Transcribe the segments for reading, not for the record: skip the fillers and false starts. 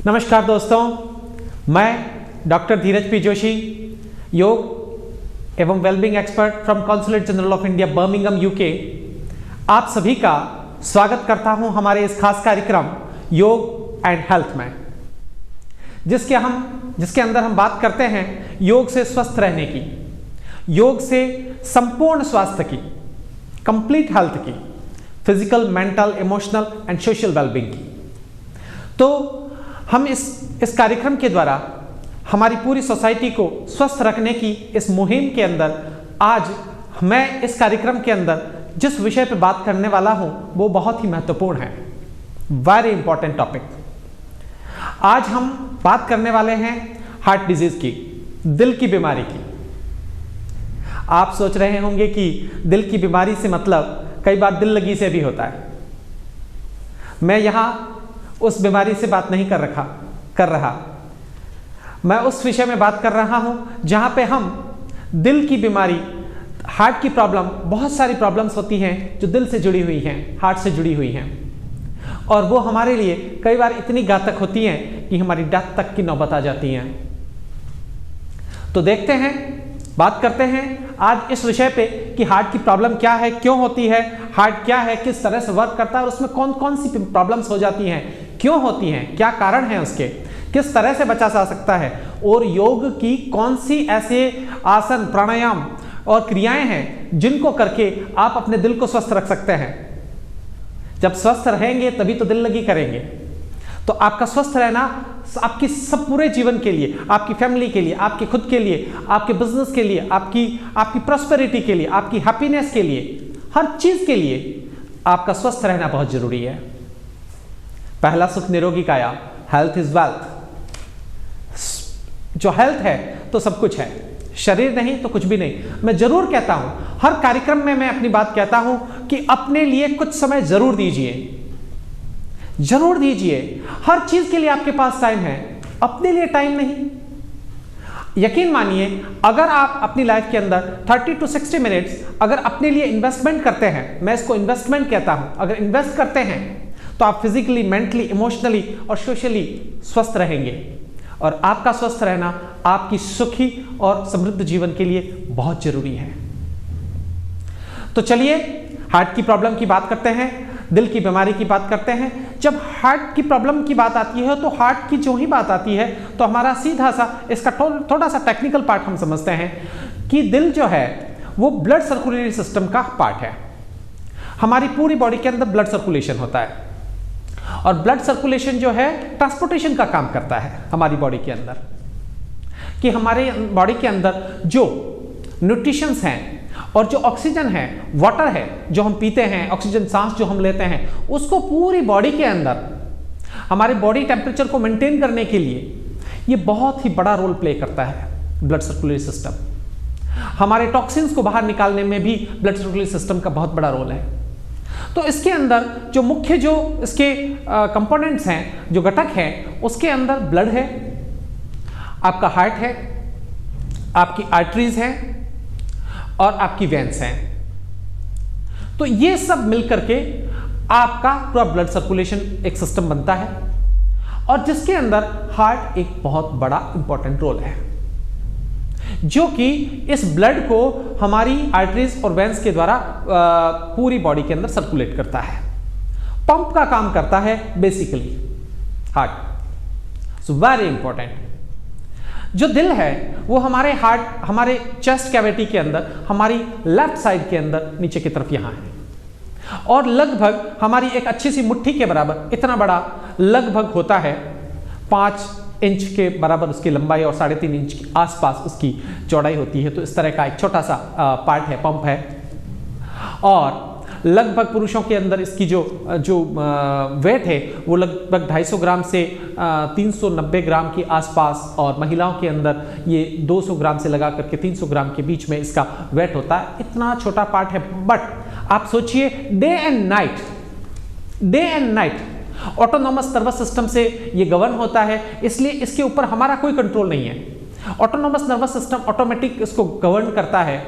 नमस्कार दोस्तों, मैं डॉक्टर धीरज पी जोशी, योग एवं wellbeing expert from consulate general of India Birmingham UK, आप सभी का स्वागत करता हूं हमारे इस खास कार्यक्रम योग एंड हेल्थ में, जिसके अंदर हम बात करते हैं योग से स्वस्थ रहने की, योग से संपूर्ण स्वास्थ्य की, कंप्लीट हेल्थ की, physical, mental, emotional and social wellbeing की। तो हम इस कार्यक्रम के द्वारा हमारी पूरी सोसाइटी को स्वस्थ रखने की इस मुहिम के अंदर आज मैं इस कार्यक्रम के अंदर जिस विषय पर बात करने वाला हूं वो बहुत ही महत्वपूर्ण है, वेरी इंपॉर्टेंट टॉपिक। आज हम बात करने वाले हैं हार्ट डिजीज की, दिल की बीमारी की। आप सोच रहे होंगे कि दिल की बीमारी से मतलब कई बार दिल लगी से भी होता है। मैं यहां उस बीमारी से बात नहीं कर रहा, मैं उस विषय में बात कर रहा हूं जहां पे हम दिल की बीमारी, हार्ट की प्रॉब्लम, बहुत सारी प्रॉब्लम्स होती हैं जो दिल से जुड़ी हुई हैं, हार्ट से जुड़ी हुई हैं, और वो हमारे लिए कई बार इतनी घातक होती हैं कि हमारी डेथ तक की नौबत आ जाती हैं। तो देखते हैं, बात करते हैं आज इस विषय पे कि हार्ट की प्रॉब्लम क्या है, क्यों होती है, हार्ट क्या है, किस तरह से वर्क करता है और उसमें कौन कौन सी प्रॉब्लम्स हो जाती हैं, क्यों होती हैं, क्या कारण है उसके, किस तरह से बचा जा सकता है, और योग की कौन सी ऐसे आसन, प्राणायाम और क्रियाएं हैं जिनको करके आप अपने दिल को स्वस्थ रख सकते हैं। जब स्वस्थ रहेंगे तभी तो दिल लगी करेंगे। तो आपका स्वस्थ रहना आपकी सब पूरे जीवन के लिए, आपकी फैमिली के लिए, आपके खुद के लिए, आपके बिजनेस के लिए, आपकी प्रॉस्पेरिटी के लिए, आपकी हैप्पीनेस के लिए, हर चीज के लिए आपका स्वस्थ रहना बहुत जरूरी है। पहला सुख निरोगी काया, हेल्थ इज वेल्थ। जो हेल्थ है तो सब कुछ है, शरीर नहीं तो कुछ भी नहीं। मैं जरूर कहता हूं, हर कार्यक्रम में मैं अपनी बात कहता हूं कि अपने लिए कुछ समय जरूर दीजिए, जरूर दीजिए। हर चीज के लिए आपके पास टाइम है, अपने लिए टाइम नहीं। यकीन मानिए, अगर आप अपनी लाइफ के अंदर 30 to 60 मिनट्स अगर अपने लिए इन्वेस्टमेंट करते हैं, मैं इसको इन्वेस्टमेंट कहता हूं, अगर इन्वेस्ट करते हैं तो आप फिजिकली, मेंटली, इमोशनली और सोशली स्वस्थ रहेंगे। और आपका स्वस्थ रहना आपकी सुखी और समृद्ध जीवन के लिए बहुत जरूरी है। तो चलिए हार्ट की प्रॉब्लम की बात करते हैं, दिल की बीमारी की बात करते हैं। जब हार्ट की प्रॉब्लम की बात आती है तो हार्ट की जो ही बात आती है तो हमारा सीधा सा इसका थोड़ा सा टेक्निकल पार्ट हम समझते हैं कि दिल जो है वो ब्लड सर्कुलेटरी सिस्टम का पार्ट है। हमारी पूरी बॉडी के अंदर ब्लड सर्कुलेशन होता है और ब्लड सर्कुलेशन जो है ट्रांसपोर्टेशन का काम करता है हमारी बॉडी के अंदर, कि हमारे बॉडी के अंदर जो न्यूट्रिशंस हैं और जो ऑक्सीजन है, वाटर है जो हम पीते हैं, ऑक्सीजन सांस जो हम लेते हैं, उसको पूरी बॉडी के अंदर हमारे बॉडी टेम्परेचर को मेंटेन करने के लिए ये बहुत ही बड़ा रोल प्ले करता है ब्लड सर्कुलेटरी सिस्टम। हमारे टॉक्सिन्स को बाहर निकालने में भी ब्लड सर्कुलेटरी सिस्टम का बहुत बड़ा रोल है। तो इसके अंदर जो मुख्य जो इसके कंपोनेंट्स हैं, जो घटक हैं, उसके अंदर ब्लड है, आपका हार्ट है, आपकी आर्टरीज हैं और आपकी वेन्स हैं। तो ये सब मिलकर के आपका पूरा ब्लड सर्कुलेशन एक सिस्टम बनता है और जिसके अंदर हार्ट एक बहुत बड़ा इंपॉर्टेंट रोल है, जो कि इस ब्लड को हमारी आर्टरीज और वेन्स के द्वारा पूरी बॉडी के अंदर सर्कुलेट करता है, पंप का काम करता है basically heart. So very important. जो दिल है वो हमारे हार्ट, हमारे चेस्ट कैविटी के अंदर, हमारी लेफ्ट साइड के अंदर नीचे की तरफ यहां है और लगभग हमारी एक अच्छी सी मुट्ठी के बराबर, इतना बड़ा लगभग होता है, 5 इंच के बराबर उसकी लंबाई और 3.5 इंच के आसपास उसकी चौड़ाई होती है। तो इस तरह का एक छोटा सा पार्ट है, पंप है, और लगभग पुरुषों के अंदर इसकी जो वेट है वो लगभग 250 ग्राम से 390 ग्राम के आसपास, और महिलाओं के अंदर ये 200 ग्राम से लगा करके 300 ग्राम के बीच में इसका वेट होता है। इतना छोटा पार्ट है, बट आप सोचिए day and night autonomous nervous system से ये गवर्न होता है, इसलिए इसके ऊपर हमारा कोई कंट्रोल नहीं है। ऑटोनॉमस नर्वस सिस्टम ऑटोमेटिक इसको गवर्न करता है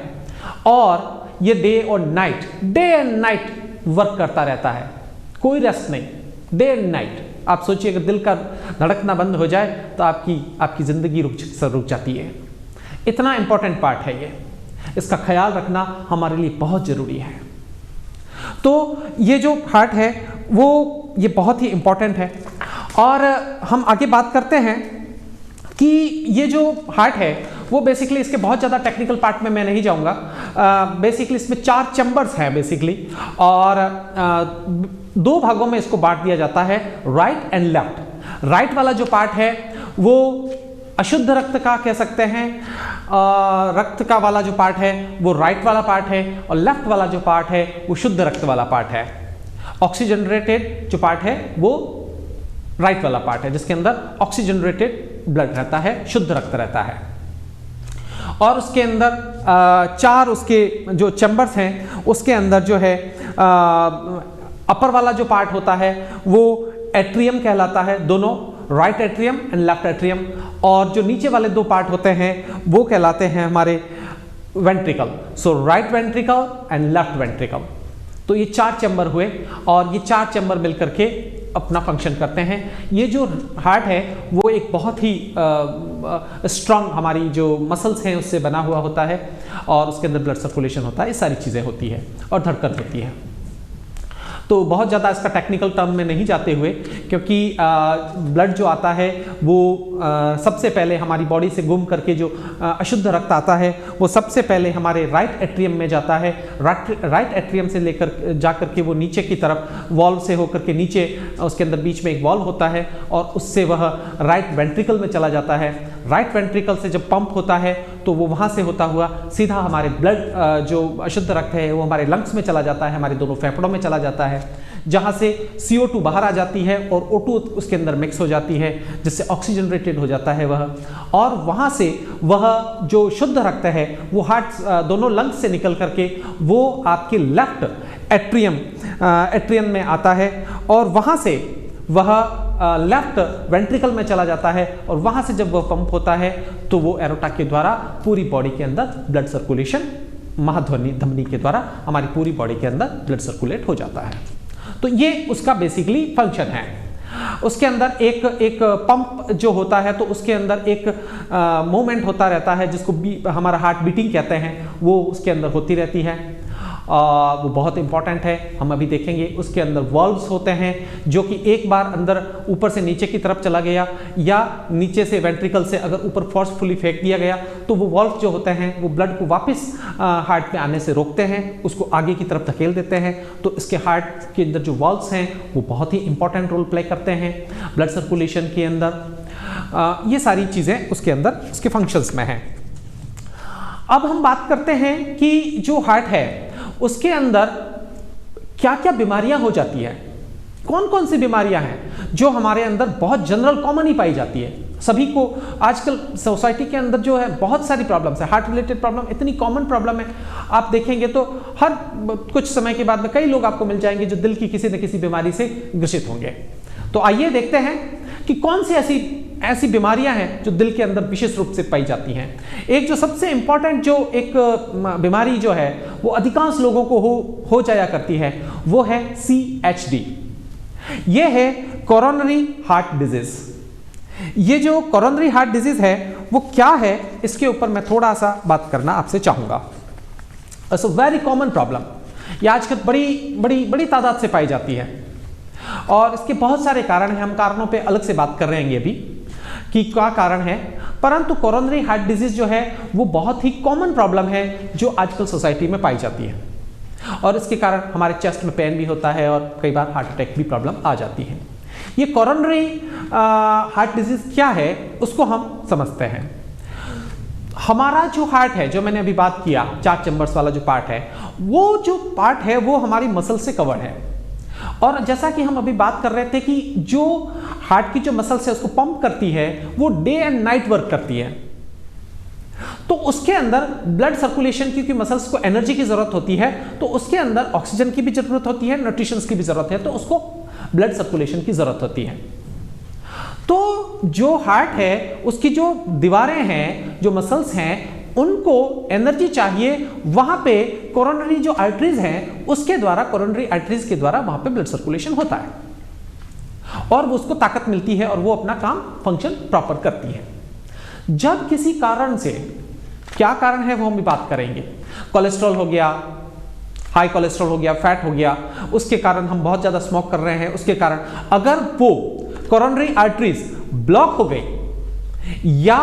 और ये डे एंड नाइट वर्क करता रहता है, कोई रेस्ट नहीं, डे एंड नाइट। आप सोचिए अगर दिल का धड़कना बंद हो जाए तो आपकी ज़िंदगी रुक जाती है। इतना इंपॉर्टेंट पार्ट है ये, इसका ख्याल रखना हमारे लिए बहुत ज़रूरी है। तो ये जो हार्ट है वो ये बहुत ही इंपॉर्टेंट है। और हम आगे बात करते हैं कि ये जो हार्ट है वो बेसिकली, इसके बहुत ज़्यादा टेक्निकल पार्ट में मैं नहीं जाऊंगा। बेसिकली इसमें 4 चैम्बर्स हैं बेसिकली, और 2 भागों में इसको बांट दिया जाता है, राइट एंड लेफ्ट। राइट वाला जो पार्ट है वो अशुद्ध रक्त का कह सकते हैं, रक्त का वाला जो पार्ट है वो राइट वाला पार्ट है, और लेफ्ट वाला जो पार्ट है वो शुद्ध रक्त वाला पार्ट है। ऑक्सीजनरेटेड जो पार्ट है वो राइट वाला पार्ट है, जिसके अंदर ऑक्सीजनरेटेड ब्लड रहता है, शुद्ध रक्त रहता है। और उसके अंदर 4 उसके जो चैम्बर्स हैं, उसके अंदर जो है अपर वाला जो पार्ट होता है वो एट्रियम कहलाता है, दोनों right atrium and left atrium. और जो नीचे वाले 2 पार्ट होते हैं वो कहलाते हैं हमारे ventricle. So right ventricle and left ventricle. तो ये 4 चैम्बर हुए, और ये 4 चैम्बर मिलकर के अपना फंक्शन करते हैं। ये जो हार्ट है वो एक बहुत ही स्ट्रांग हमारी जो मसल्स हैं उससे बना हुआ होता है, और उसके अंदर ब्लड सर्कुलेशन होता है, ये सारी चीज़ें होती है, और धड़कन होती है। तो बहुत ज़्यादा इसका टेक्निकल टर्म में नहीं जाते हुए, क्योंकि ब्लड जो आता है वो सबसे पहले हमारी बॉडी से घूम करके जो अशुद्ध रक्त आता है वो सबसे पहले हमारे राइट एट्रियम में जाता है। राइट एट्रियम से लेकर जाकर के वो नीचे की तरफ वॉल्व से होकर के नीचे, उसके अंदर बीच में एक वॉल्व होता है, और उससे वह राइट वेंट्रिकल में चला जाता है। राइट वेंट्रिकल से जब पंप होता है तो वो वहाँ से होता हुआ सीधा हमारे ब्लड जो अशुद्ध रक्त है वो हमारे लंग्स में चला जाता है, हमारे दोनों फेफड़ों में चला जाता है, जहाँ से CO2 बाहर आ जाती है और O2 उसके अंदर मिक्स हो जाती है, जिससे ऑक्सीजनरेटेड हो जाता है वह। और वहाँ से वह जो शुद्ध रक्त है वो हार्ट दोनों लंग्स से निकल करके वो आपके लेफ्ट एट्रियम में आता है, और वहाँ से वह लेफ्ट वेंट्रिकल में चला जाता है, और वहाँ से जब वह पंप होता है तो वो एरोटा के द्वारा पूरी बॉडी के अंदर ब्लड सर्कुलेशन, महाध्वनि धमनी के द्वारा हमारी पूरी बॉडी के अंदर ब्लड सर्कुलेट हो जाता है। तो ये उसका बेसिकली फंक्शन है। उसके अंदर एक पंप जो होता है तो उसके अंदर एक मूवमेंट होता रहता है, जिसको हमारा हार्ट बीटिंग कहते हैं, वो उसके अंदर होती रहती है। वो बहुत इंपॉर्टेंट है, हम अभी देखेंगे। उसके अंदर वॉल्व्स होते हैं, जो कि एक बार अंदर ऊपर से नीचे की तरफ चला गया या नीचे से वेंट्रिकल से अगर ऊपर फोर्सफुली फेंक दिया गया तो वो वॉल्व जो होते हैं वो ब्लड को वापस हार्ट में आने से रोकते हैं, उसको आगे की तरफ धकेल देते हैं। तो इसके हार्ट के अंदर जो वॉल्व्स हैं वो बहुत ही इंपॉर्टेंट रोल प्ले करते हैं ब्लड सर्कुलेशन के अंदर। ये सारी चीज़ें उसके अंदर उसके फंक्शंस में हैं। अब हम बात करते हैं कि जो हार्ट है उसके अंदर क्या क्या बीमारियां हो जाती है, कौन कौन सी बीमारियां हैं जो हमारे अंदर बहुत जनरल कॉमन ही पाई जाती है। सभी को आजकल सोसाइटी के अंदर जो है बहुत सारी प्रॉब्लम्स है, हार्ट रिलेटेड प्रॉब्लम इतनी कॉमन प्रॉब्लम है, आप देखेंगे तो हर कुछ समय के बाद में कई लोग आपको मिल जाएंगे जो दिल की किसी न किसी बीमारी से ग्रसित होंगे। तो आइए देखते हैं कि कौन सी ऐसी बीमारियां हैं जो दिल के अंदर विशेष रूप से पाई जाती हैं। एक जो सबसे इंपॉर्टेंट जो एक बीमारी जो है वो अधिकांश लोगों को हो जाया करती है वो है CHD। ये है कोरोनरी हार्ट डिजीज। ये जो कोरोनरी हार्ट डिजीज है वो क्या है, इसके ऊपर मैं थोड़ा सा बात करना आपसे चाहूंगा। सो वेरी कॉमन प्रॉब्लम, ये आजकल बड़ी तादाद से पाई जाती है, और इसके बहुत सारे कारण हैं। हम कारणों पे अलग से बात कर रहे हैं अभी कि क्या कारण है, परंतु कोरोनरी हार्ट डिजीज जो है वो बहुत ही कॉमन प्रॉब्लम है जो आजकल सोसाइटी में पाई जाती है, और इसके कारण हमारे चेस्ट में पेन भी होता है और कई बार हार्ट अटैक भी प्रॉब्लम आ जाती है। ये कोरोनरी हार्ट डिजीज क्या है उसको हम समझते हैं। हमारा जो हार्ट है, जो मैंने अभी बात किया 4 चैम्बर्स वाला जो पार्ट है, वो जो पार्ट है वो हमारी मसल से कवर्ड है, और जैसा कि हम अभी बात कर रहे थे कि जो हार्ट की जो मसल्स है उसको पंप करती है वो डे एंड नाइट वर्क करती है। तो उसके अंदर ब्लड सर्कुलेशन, क्योंकि मसल्स को एनर्जी की जरूरत होती है तो उसके अंदर ऑक्सीजन की भी जरूरत होती है, न्यूट्रिशंस की भी जरूरत है, तो उसको ब्लड सर्कुलेशन की जरूरत होती है। तो जो हार्ट है उसकी जो दीवारें हैं, जो मसल्स हैं, उनको एनर्जी चाहिए, वहां पे कोरोनरी जो आर्टरीज हैं उसके द्वारा, कोरोनरी आर्टरीज के द्वारा वहां पे ब्लड सर्कुलेशन होता है। और वो उसको ताकत मिलती है और वो अपना काम फंक्शन प्रॉपर करती है। जब किसी कारण से, क्या कारण है वो हम भी बात करेंगे, कोलेस्ट्रॉल हो गया, हाई कोलेस्ट्रॉल हो गया, फैट हो गया, उसके कारण हम बहुत ज्यादा स्मोक कर रहे हैं, उसके कारण अगर वो कोरोनरी आर्टरीज ब्लॉक हो गई या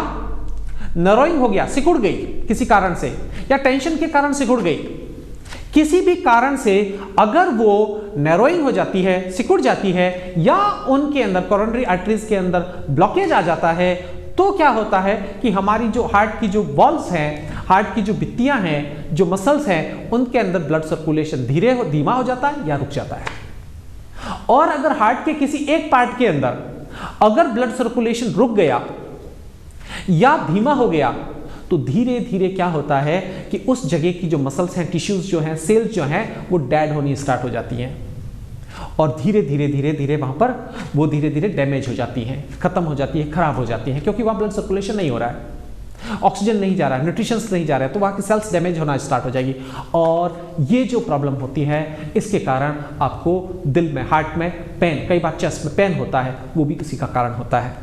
नरोइंग हो गया, सिकुड़ गई किसी कारण से, या टेंशन के कारण सिकुड़ गई, किसी भी कारण से अगर वो नैरोइंग हो जाती है, सिकुड़ जाती है, या उनके अंदर कोरोनरी आर्टरीज के अंदर ब्लॉकेज आ जाता है, तो क्या होता है कि हमारी जो हार्ट की जो वॉल्व्स हैं, हार्ट की जो भित्तियां हैं, जो मसल्स हैं, उनके अंदर ब्लड सर्कुलेशन धीमा हो जाता है या रुक जाता है। और अगर हार्ट के किसी एक पार्ट के अंदर अगर ब्लड सर्कुलेशन रुक गया या धीमा हो गया, तो धीरे धीरे क्या होता है कि उस जगह की जो मसल्स हैं, टिश्यूज जो हैं, सेल्स जो हैं, वो डेड होनी स्टार्ट हो जाती हैं और धीरे धीरे वहां पर वो धीरे धीरे डैमेज हो जाती हैं, खत्म हो जाती है, खराब हो जाती हैं, क्योंकि वहां ब्लड सर्कुलेशन नहीं हो रहा है, ऑक्सीजन नहीं जा रहा है, न्यूट्रिशंस नहीं जा रहा है, तो वहां की सेल्स डैमेज होना स्टार्ट हो जाएगी। और ये जो प्रॉब्लम होती है, इसके कारण आपको दिल में, हार्ट में पेन, कई बार चेस्ट में पेन होता है, वो भी इसी का कारण होता है।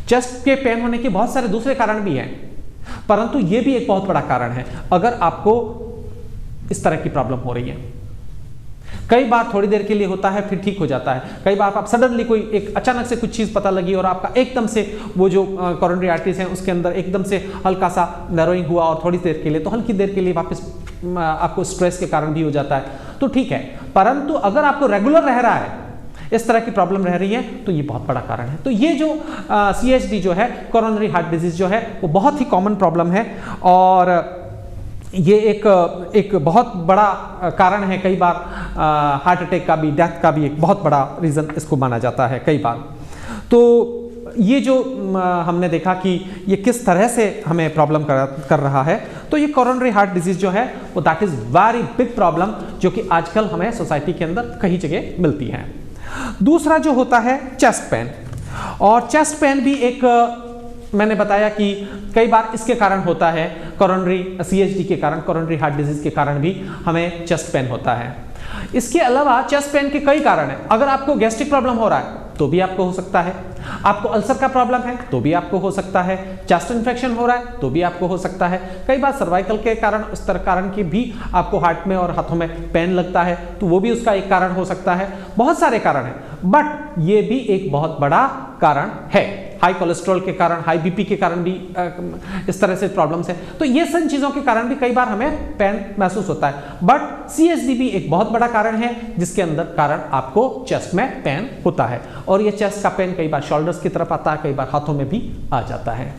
चेस्ट के पेन होने के बहुत सारे दूसरे कारण भी हैं, परंतु ये भी एक बहुत बड़ा कारण है अगर आपको इस तरह की प्रॉब्लम हो रही है। कई बार थोड़ी देर के लिए होता है, फिर ठीक हो जाता है। कई बार आप सडनली कोई एक अचानक से कुछ चीज पता लगी और आपका एकदम से वो जो कोरोनरी आर्टरीज हैं उसके अंदर एकदम से हल्का सा नैरोइंग हुआ और थोड़ी देर के लिए, तो हल्की देर के लिए वापस आपको स्ट्रेस के कारण भी हो जाता है, तो ठीक है। परंतु अगर आपको रेगुलर रह रहा है, इस तरह की प्रॉब्लम रह रही है, तो ये बहुत बड़ा कारण है। तो ये जो CHD जो है, कोरोनरी हार्ट डिजीज जो है, वो बहुत ही कॉमन प्रॉब्लम है और ये एक बहुत बड़ा कारण है। कई बार हार्ट अटैक का भी, डेथ का भी एक बहुत बड़ा रीज़न इसको माना जाता है कई बार। तो ये जो हमने देखा कि ये किस तरह से हमें प्रॉब्लम कर रहा है, तो ये कोरोनरी हार्ट डिजीज जो है वो that is very big problem, जो कि आजकल हमें सोसाइटी के अंदर कई जगह मिलती है। दूसरा जो होता है चेस्ट पेन, और चेस्ट पेन भी एक, मैंने बताया कि कई बार इसके कारण होता है, कोरोनरी CHD के कारण, कोरोनरी हार्ट डिजीज के कारण भी हमें चेस्ट पेन होता है। इसके अलावा चेस्ट पेन के कई कारण हैं। अगर आपको गैस्ट्रिक प्रॉब्लम हो रहा है तो भी आपको हो सकता है, आपको अल्सर का प्रॉब्लम है तो भी आपको हो सकता है, चेस्ट इन्फेक्शन हो रहा है तो भी आपको हो सकता है, कई बार सर्वाइकल के कारण, उस तरह कारण के भी आपको हार्ट में और हाथों में पेन लगता है, तो वो भी उसका एक कारण हो सकता है। बहुत सारे कारण हैं, बट ये भी एक बहुत बड़ा कारण है। हाई कोलेस्ट्रॉल के कारण, हाई BP के कारण भी इस तरह से प्रॉब्लम्स है। तो ये सब चीज़ों के कारण भी कई बार हमें पेन महसूस होता है, बट CHD भी एक बहुत बड़ा कारण है, जिसके अंदर कारण आपको चेस्ट में पेन होता है। और ये चेस्ट का पेन कई बार शोल्डर्स की तरफ आता है, कई बार हाथों में भी आ जाता है।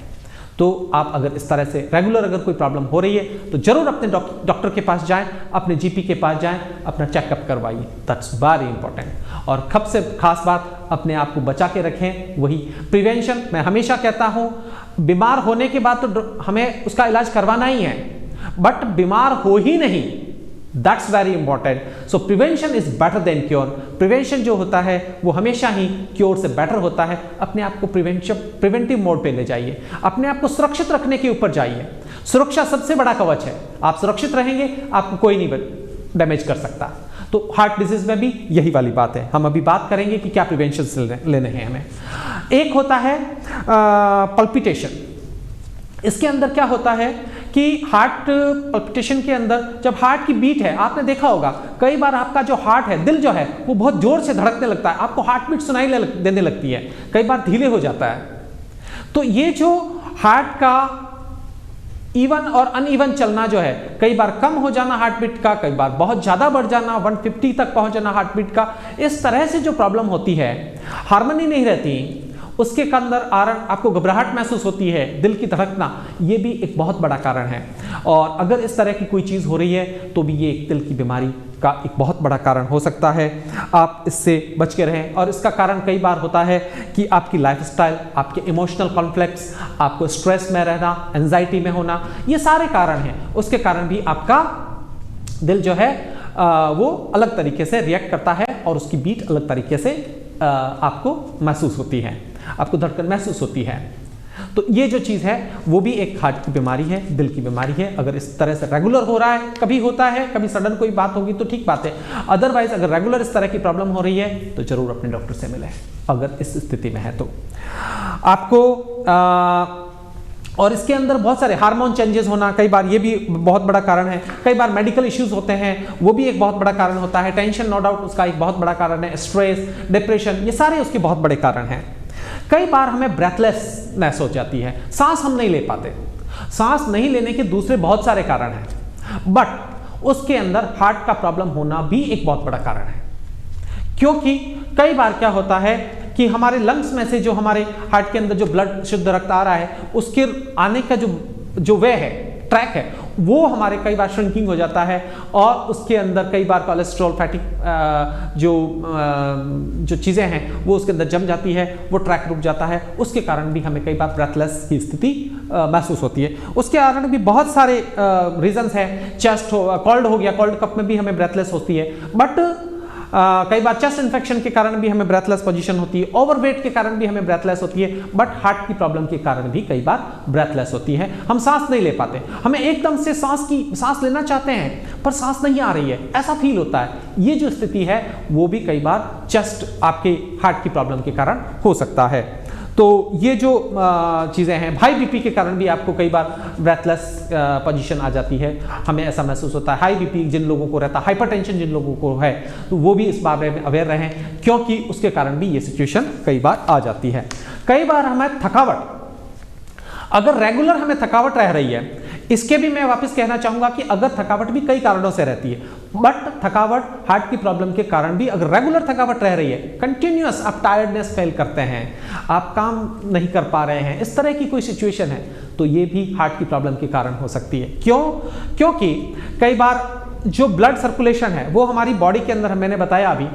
तो आप अगर इस तरह से रेगुलर अगर कोई प्रॉब्लम हो रही है, तो जरूर अपने डॉक्टर के पास जाएं, अपने GP के पास जाएं, अपना चेकअप करवाइए, दैट्स वेरी इंपॉर्टेंट। और सबसे खास बात, अपने आप को बचा के रखें, वही प्रिवेंशन। मैं हमेशा कहता हूं, बीमार होने के बाद तो हमें उसका इलाज करवाना ही है, बट बीमार हो ही नहीं, that's very important. So prevention is better than cure. Prevention जो होता है वो हमेशा ही क्योर से बेटर होता है। अपने आप को प्रिवेंटिव मोड पे ले जाइए, अपने आप को सुरक्षित रखने के ऊपर जाइए। सुरक्षा सबसे बड़ा कवच है, आप सुरक्षित रहेंगे, आपको कोई नहीं डैमेज कर सकता। तो हार्ट डिजीज में भी यही वाली बात है। हम अभी बात करेंगे कि क्या प्रिवेंशन लेने हैं हमें। एक होता है पल्पिटेशन। इसके अंदर क्या होता है कि हार्ट पल्पिटेशन के अंदर जब हार्ट की बीट है, आपने देखा होगा कई बार आपका जो हार्ट है, दिल जो है, वो बहुत जोर से धड़कने लगता है, आपको हार्ट बीट सुनाई देने लगती है, कई बार धीरे हो जाता है। तो ये जो हार्ट का इवन और अनइवन चलना जो है, कई बार कम हो जाना हार्ट बीट का, कई बार बहुत ज्यादा बढ़ जाना, 150 तक पहुंच जाना हार्ट बीट का, इस तरह से जो प्रॉब्लम होती है, हार्मनी नहीं रहती, उसके अंदर आपको घबराहट महसूस होती है, दिल की धड़कना, ये भी एक बहुत बड़ा कारण है। और अगर इस तरह की कोई चीज़ हो रही है तो भी ये एक दिल की बीमारी का एक बहुत बड़ा कारण हो सकता है। आप इससे बच के रहें। और इसका कारण कई बार होता है कि आपकी लाइफस्टाइल, आपके इमोशनल कॉन्फ्लिक्ट्स, आपको स्ट्रेस में रहना, एंजाइटी में होना, ये सारे कारण हैं। उसके कारण भी आपका दिल जो है वो अलग तरीके से रिएक्ट करता है और उसकी बीट अलग तरीके से आपको महसूस होती है, आपको धड़कन महसूस होती है। तो ये जो चीज़ है वो भी एक हार्ट की बीमारी है, दिल की बीमारी है। अगर इस तरह से रेगुलर हो रहा है, कभी होता है, कभी सडन कोई बात होगी तो ठीक बात है, अदरवाइज अगर रेगुलर इस तरह की प्रॉब्लम हो रही है तो जरूर अपने डॉक्टर से मिलें अगर इस स्थिति में है तो। आपको और इसके अंदर बहुत सारे हार्मोन चेंजेस होना, कई बार ये भी बहुत बड़ा कारण है। कई बार मेडिकल इश्यूज होते हैं, वो भी एक बहुत बड़ा कारण होता है। टेंशन नो डाउट उसका एक बहुत बड़ा कारण है। स्ट्रेस, डिप्रेशन, ये सारे उसके बहुत बड़े कारण हैं। कई बार हमें ब्रेथलेसनेस हो जाती है, सांस हम नहीं ले पाते। सांस नहीं लेने के दूसरे बहुत सारे कारण हैं, बट उसके अंदर हार्ट का प्रॉब्लम होना भी एक बहुत बड़ा कारण है। क्योंकि कई बार क्या होता है कि हमारे लंग्स में से जो हमारे हार्ट के अंदर जो ब्लड, शुद्ध रक्त आ रहा है, उसके आने का जो वे है, ट्रैक है, वो हमारे कई बार श्रिंकिंग हो जाता है और उसके अंदर कई बार कोलेस्ट्रॉल, फैटी जो चीज़ें हैं वो उसके अंदर जम जाती है, वो ट्रैक रुक जाता है। उसके कारण भी हमें कई बार ब्रेथलेस की स्थिति महसूस होती है। उसके कारण भी बहुत सारे रीजंस हैं। चेस्ट हो, कोल्ड हो गया, कोल्ड कप में भी हमें ब्रेथलेस होती है। बट कई बार चेस्ट इन्फेक्शन के कारण भी हमें ब्रेथलेस पोजीशन होती है, ओवरवेट के कारण भी हमें ब्रेथलेस होती है, बट हार्ट की प्रॉब्लम के कारण भी कई बार ब्रेथलेस होती है। हम सांस नहीं ले पाते, हमें एकदम से सांस लेना चाहते हैं पर सांस नहीं आ रही है, ऐसा फील होता है। ये जो स्थिति है वो भी कई बार चेस्ट, आपके हार्ट की प्रॉब्लम के कारण हो सकता है। तो ये जो चीज़ें हैं, हाई बीपी के कारण भी आपको कई बार ब्रेथलेस पोजीशन आ जाती है, हमें ऐसा महसूस होता है। हाई बीपी जिन लोगों को रहता है, हाइपरटेंशन जिन लोगों को है, तो वो भी इस बारे में अवेयर रहें, क्योंकि उसके कारण भी ये सिचुएशन कई बार आ जाती है। कई बार हमें थकावट, अगर रेगुलर हमें थकावट रह रही है, इसके भी मैं वापस कहना चाहूंगा कि अगर थकावट भी कई कारणों से रहती है, बट थकावट हार्ट की प्रॉब्लम के कारण भी अगर रेगुलर थकावट रह रही है, कंटिन्यूअस आप टायर्डनेस फील करते हैं, आप काम नहीं कर पा रहे हैं, इस तरह की कोई सिचुएशन है, तो ये भी हार्ट की प्रॉब्लम के कारण हो सकती है। क्यों? क्योंकि कई बार जो ब्लड सर्कुलेशन है वो हमारी बॉडी के अंदर, मैंने बताया अभी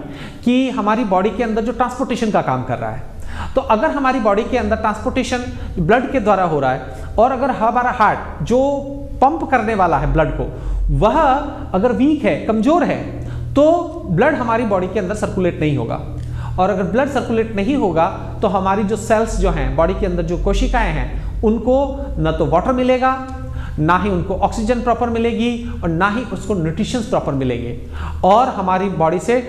कि हमारी बॉडी के अंदर जो ट्रांसपोर्टेशन का काम कर रहा है, तो अगर हमारी बॉडी के अंदर ट्रांसपोर्टेशन ब्लड के द्वारा हो रहा है और अगर हमारा हार्ट जो पंप करने वाला है ब्लड को, वह अगर वीक है, कमजोर है, तो ब्लड हमारी बॉडी के अंदर सर्कुलेट नहीं होगा। और अगर ब्लड सर्कुलेट नहीं होगा तो हमारी जो सेल्स जो हैं, बॉडी के अंदर जो कोशिकाएं हैं, उनको न तो वाटर मिलेगा, ना ही उनको ऑक्सीजन प्रॉपर मिलेगी और ना ही उसको न्यूट्रिशंस प्रॉपर मिलेंगे, और हमारी बॉडी से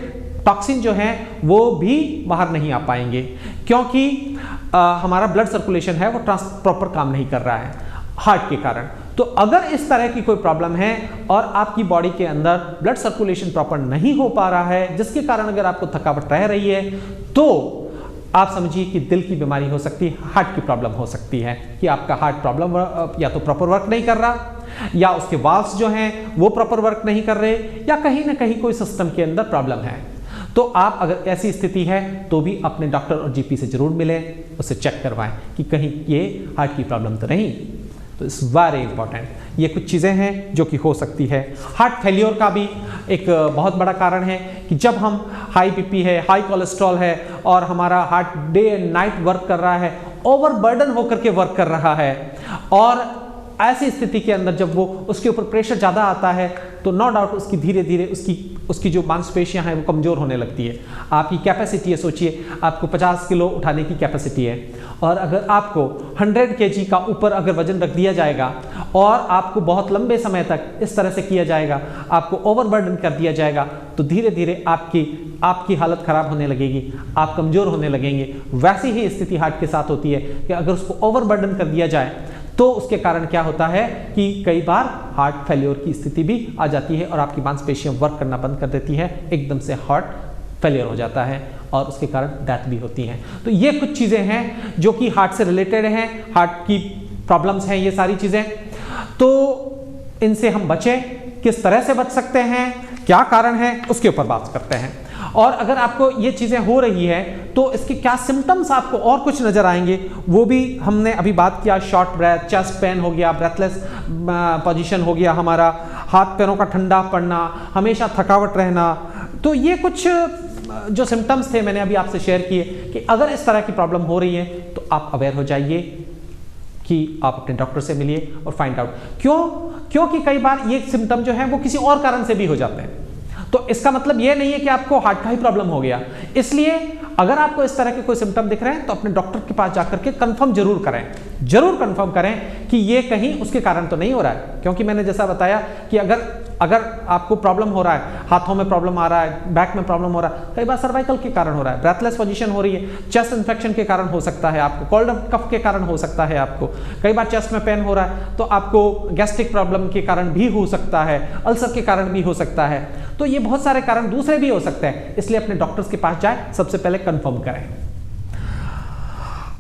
टॉक्सिन जो है वो भी बाहर नहीं आ पाएंगे, क्योंकि हमारा ब्लड सर्कुलेशन है वो प्रॉपर काम नहीं कर रहा है हार्ट के कारण। तो अगर इस तरह की कोई प्रॉब्लम है और आपकी बॉडी के अंदर ब्लड सर्कुलेशन प्रॉपर नहीं हो पा रहा है, जिसके कारण अगर आपको थकावट रह रही है, तो आप समझिए कि दिल की बीमारी हो सकती है, हार्ट की प्रॉब्लम हो सकती है कि आपका हार्ट प्रॉब्लम या तो प्रॉपर वर्क नहीं कर रहा, या उसके वाल्व्स जो हैं वो प्रॉपर वर्क नहीं कर रहे, या कहीं ना कहीं कोई सिस्टम के अंदर प्रॉब्लम है। तो आप अगर ऐसी स्थिति है तो भी अपने डॉक्टर और जीपी से जरूर मिलें, उससे चेक करवाएं कि कहीं ये हार्ट की प्रॉब्लम तो नहीं। तो इट्स वेरी इंपॉर्टेंट। ये कुछ चीज़ें हैं जो कि हो सकती है। हार्ट फेलियर का भी एक बहुत बड़ा कारण है कि जब हम हाई बीपी है, हाई कोलेस्ट्रॉल है और हमारा heart day and night work कर रहा है, ओवरबर्डन होकर के वर्क कर रहा है, और ऐसी स्थिति के अंदर जब वो उसके ऊपर प्रेशर ज़्यादा आता है तो नो डाउट उसकी धीरे धीरे उसकी जो मांसपेशियां हैं वो कमज़ोर होने लगती है। आपकी कैपेसिटी है, सोचिए आपको 50 किलो उठाने की कैपेसिटी है, और अगर आपको 100 kg का ऊपर अगर वजन रख दिया जाएगा और आपको बहुत लंबे समय तक इस तरह से किया जाएगा, आपको ओवरबर्डन कर दिया जाएगा, तो धीरे धीरे आपकी हालत ख़राब होने लगेगी, आप कमज़ोर होने लगेंगे। वैसी ही स्थिति हार्ट के साथ होती है कि अगर उसको ओवरबर्डन कर दिया जाए तो उसके कारण क्या होता है कि कई बार हार्ट फेलियर की स्थिति भी आ जाती है और आपकी मांसपेशियां वर्क करना बंद कर देती है, एकदम से हार्ट फेलियर हो जाता है और उसके कारण डेथ भी होती है। तो ये कुछ चीज़ें हैं जो कि हार्ट से रिलेटेड हैं, हार्ट की प्रॉब्लम्स हैं ये सारी चीज़ें। तो इनसे हम बचें, किस तरह से बच सकते हैं, क्या कारण है, उसके ऊपर बात करते हैं। और अगर आपको ये चीज़ें हो रही है तो इसके क्या सिम्टम्स आपको और कुछ नज़र आएंगे, वो भी हमने अभी बात किया। शॉर्ट ब्रेथ, चेस्ट पेन हो गया, ब्रेथलेस पोजीशन हो गया, हमारा हाथ पैरों का ठंडा पड़ना, हमेशा थकावट रहना। तो ये कुछ जो सिम्टम्स थे मैंने अभी आपसे शेयर किए कि अगर इस तरह की प्रॉब्लम हो रही है तो आप अवेयर हो जाइए कि आप अपने डॉक्टर से मिलिए और फाइंड आउट। क्योंकि कई बार ये सिम्टम जो है वो किसी और कारण से भी हो जाते हैं। तो इसका मतलब ये नहीं है कि आपको हार्ट का ही प्रॉब्लम हो गया। इसलिए अगर आपको इस तरह के कोई सिम्टम दिख रहे हैं तो अपने डॉक्टर के पास जाकर के कंफर्म जरूर करें, जरूर कंफर्म करें कि ये कहीं उसके कारण तो नहीं हो रहा है। क्योंकि मैंने जैसा बताया कि अगर आपको प्रॉब्लम हो रहा है, हाथों में प्रॉब्लम आ रहा है, बैक में प्रॉब्लम हो रहा है, कई बार सर्वाइकल के कारण हो रहा है, ब्रेथलेस पोजीशन हो रही है, चेस्ट इन्फेक्शन के कारण हो सकता है आपको, कोल्ड कफ के कारण हो सकता है आपको, कई बार चेस्ट में पेन हो रहा है तो आपको गैस्ट्रिक प्रॉब्लम के कारण भी हो सकता है, अल्सर के कारण भी हो सकता है। तो ये बहुत सारे कारण दूसरे भी हो सकते हैं, इसलिए अपने डॉक्टर्स के पास जाए, सबसे पहले कंफर्म करें।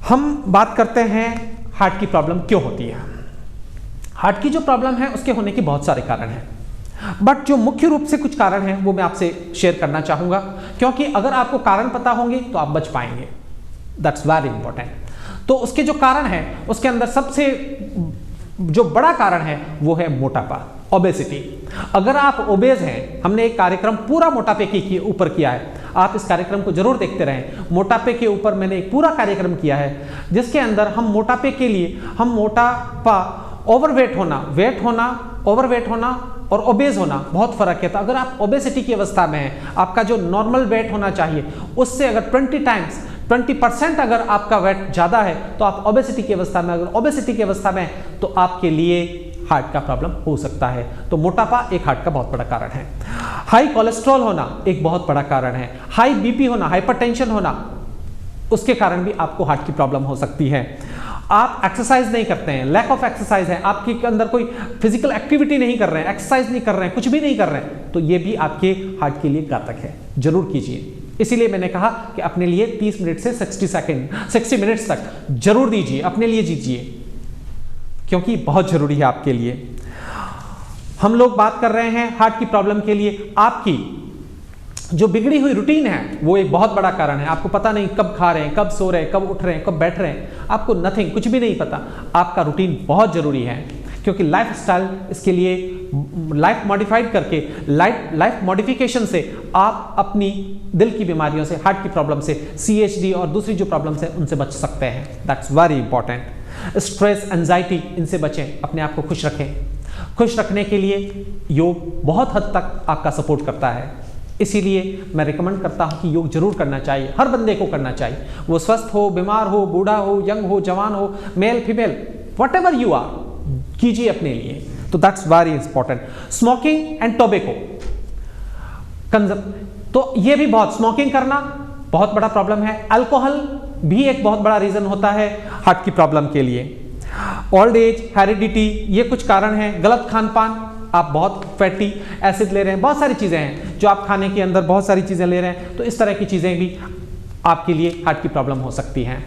हम बात करते हैं हार्ट की प्रॉब्लम क्यों होती है। हार्ट की जो प्रॉब्लम है उसके होने के बहुत सारे कारण हैं, बट जो मुख्य रूप से कुछ कारण हैं वो मैं आपसे शेयर करना चाहूंगा, क्योंकि अगर आपको कारण पता होंगे तो आप बच पाएंगे। That's very important. तो उसके जो कारण हैं उसके अंदर सबसे जो बड़ा कारण है वो है मोटापा, ओबेसिटी। अगर आप ओबेज हैं, हमने एक कार्यक्रम पूरा मोटापे के ऊपर किया है, आप इस कार्यक्रम को जरूर देखते रहें। मोटापे के ऊपर मैंने एक पूरा कार्यक्रम किया है जिसके अंदर हम मोटापे के लिए, हम मोटापा, ओवरवेट होना, वेट होना, ओवरवेट होना और ओबेज होना बहुत फर्क है। तो अगर आप ओबेसिटी की अवस्था में हैं, आपका जो नॉर्मल वेट होना चाहिए उससे अगर 20% अगर आपका वेट ज्यादा है तो आप ओबेसिटी की अवस्था में, अगर ओबेसिटी की अवस्था में है तो आपके लिए हार्ट का प्रॉब्लम हो सकता है। तो मोटापा एक हार्ट का बहुत बड़ा कारण है। हाई कोलेस्ट्रॉल होना एक बहुत बड़ा कारण है। हाई बीपी होना, हाइपरटेंशन होना, उसके कारण भी आपको हार्ट की प्रॉब्लम हो सकती है। आप एक्सरसाइज नहीं करते हैं, लैक ऑफ एक्सरसाइज है, आपके अंदर कोई फिजिकल एक्टिविटी नहीं कर रहे हैं, एक्सरसाइज नहीं कर रहे हैं, कुछ भी नहीं कर रहे हैं, तो ये भी आपके हार्ट के लिए घातक है। जरूर कीजिए। इसीलिए मैंने कहा कि अपने लिए 30 मिनट से 60 मिनट्स तक जरूर दीजिए, अपने लिए दीजिए, क्योंकि बहुत जरूरी है आपके लिए। हम लोग बात कर रहे हैं हार्ट की प्रॉब्लम के लिए आपकी जो बिगड़ी हुई रूटीन है वो एक बहुत बड़ा कारण है। आपको पता नहीं कब खा रहे हैं, कब सो रहे हैं, कब उठ रहे हैं, कब बैठ रहे हैं, आपको नथिंग, कुछ भी नहीं पता। आपका रूटीन बहुत जरूरी है, क्योंकि लाइफ स्टाइल इसके लिए लाइफ मॉडिफाइड करके, लाइफ मॉडिफिकेशन से आप अपनी दिल की बीमारियों से, हार्ट की प्रॉब्लम से, CHD और दूसरी जो प्रॉब्लम्स है उनसे बच सकते हैं। That's very important. Stress, anxiety, इनसे बचें, अपने आप को खुश रखें। खुश रखने के लिए योग बहुत हद तक आपका सपोर्ट करता है, इसीलिए मैं रिकमेंड करता हूं कि योग जरूर करना चाहिए, हर बंदे को करना चाहिए, वो स्वस्थ हो, बीमार हो, बूढ़ा हो, यंग हो, जवान हो, male female, whatever you are, कीजिए अपने लिए। तो that's very important. Smoking and tobacco तो ये भी बहुत, स्मोकिंग करना बहुत बड़ा प्रॉब्लम है। अल्कोहल भी एक बहुत बड़ा रीजन होता है हार्ट की प्रॉब्लम के लिए। ओल्ड एज, हेरिडिटी, ये कुछ कारण हैं। गलत खान पान, आप बहुत फैटी एसिड ले रहे हैं, बहुत सारी चीजें हैं जो आप खाने के अंदर बहुत सारी चीजें ले रहे हैं, तो इस तरह की चीजें भी आपके लिए हार्ट की प्रॉब्लम हो सकती हैं।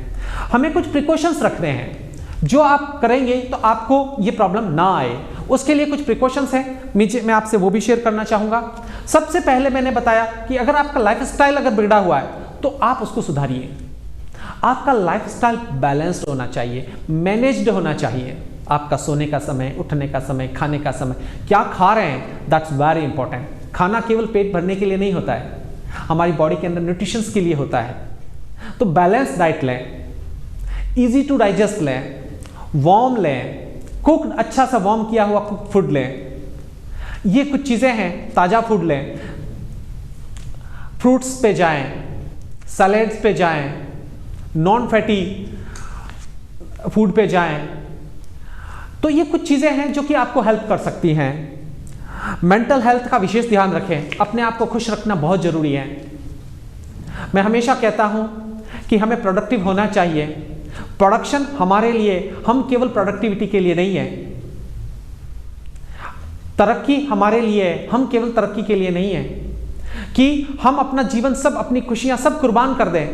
हमें कुछ प्रिकॉशंस रखने हैं, जो आप करेंगे तो आपको ये प्रॉब्लम ना आए, उसके लिए कुछ प्रिकॉशंस हैं, मैं आपसे वो भी शेयर करना चाहूंगा। सबसे पहले मैंने बताया कि अगर आपका लाइफस्टाइल अगर बिगड़ा हुआ है तो आप उसको सुधारिए। आपका लाइफस्टाइल बैलेंस्ड होना चाहिए, मैनेज्ड होना चाहिए। आपका सोने का समय, उठने का समय, खाने का समय, क्या खा रहे हैं, दैट्स वेरी इंपॉर्टेंट। खाना केवल पेट भरने के लिए नहीं होता है, हमारी बॉडी के अंदर न्यूट्रिशंस के लिए होता है। तो बैलेंस डाइट लें, इजी टू डाइजेस्ट लें, वार्म लें, कुक्ड, अच्छा सा वार्म किया हुआ कुक फूड लें। ये कुछ चीजें हैं, ताजा फूड लें, फ्रूट्स पे जाएं, सैलेड्स पे जाएं, नॉन फैटी फूड पे जाएं। तो ये कुछ चीजें हैं जो कि आपको हेल्प कर सकती हैं। मेंटल हेल्थ का विशेष ध्यान रखें, अपने आप को खुश रखना बहुत जरूरी है। मैं हमेशा कहता हूं कि हमें प्रोडक्टिव होना चाहिए। प्रोडक्शन हमारे लिए, हम केवल प्रोडक्टिविटी के लिए नहीं है, तरक्की हमारे लिए, हम केवल तरक्की के लिए नहीं है कि हम अपना जीवन सब, अपनी खुशियां सब कुर्बान कर दें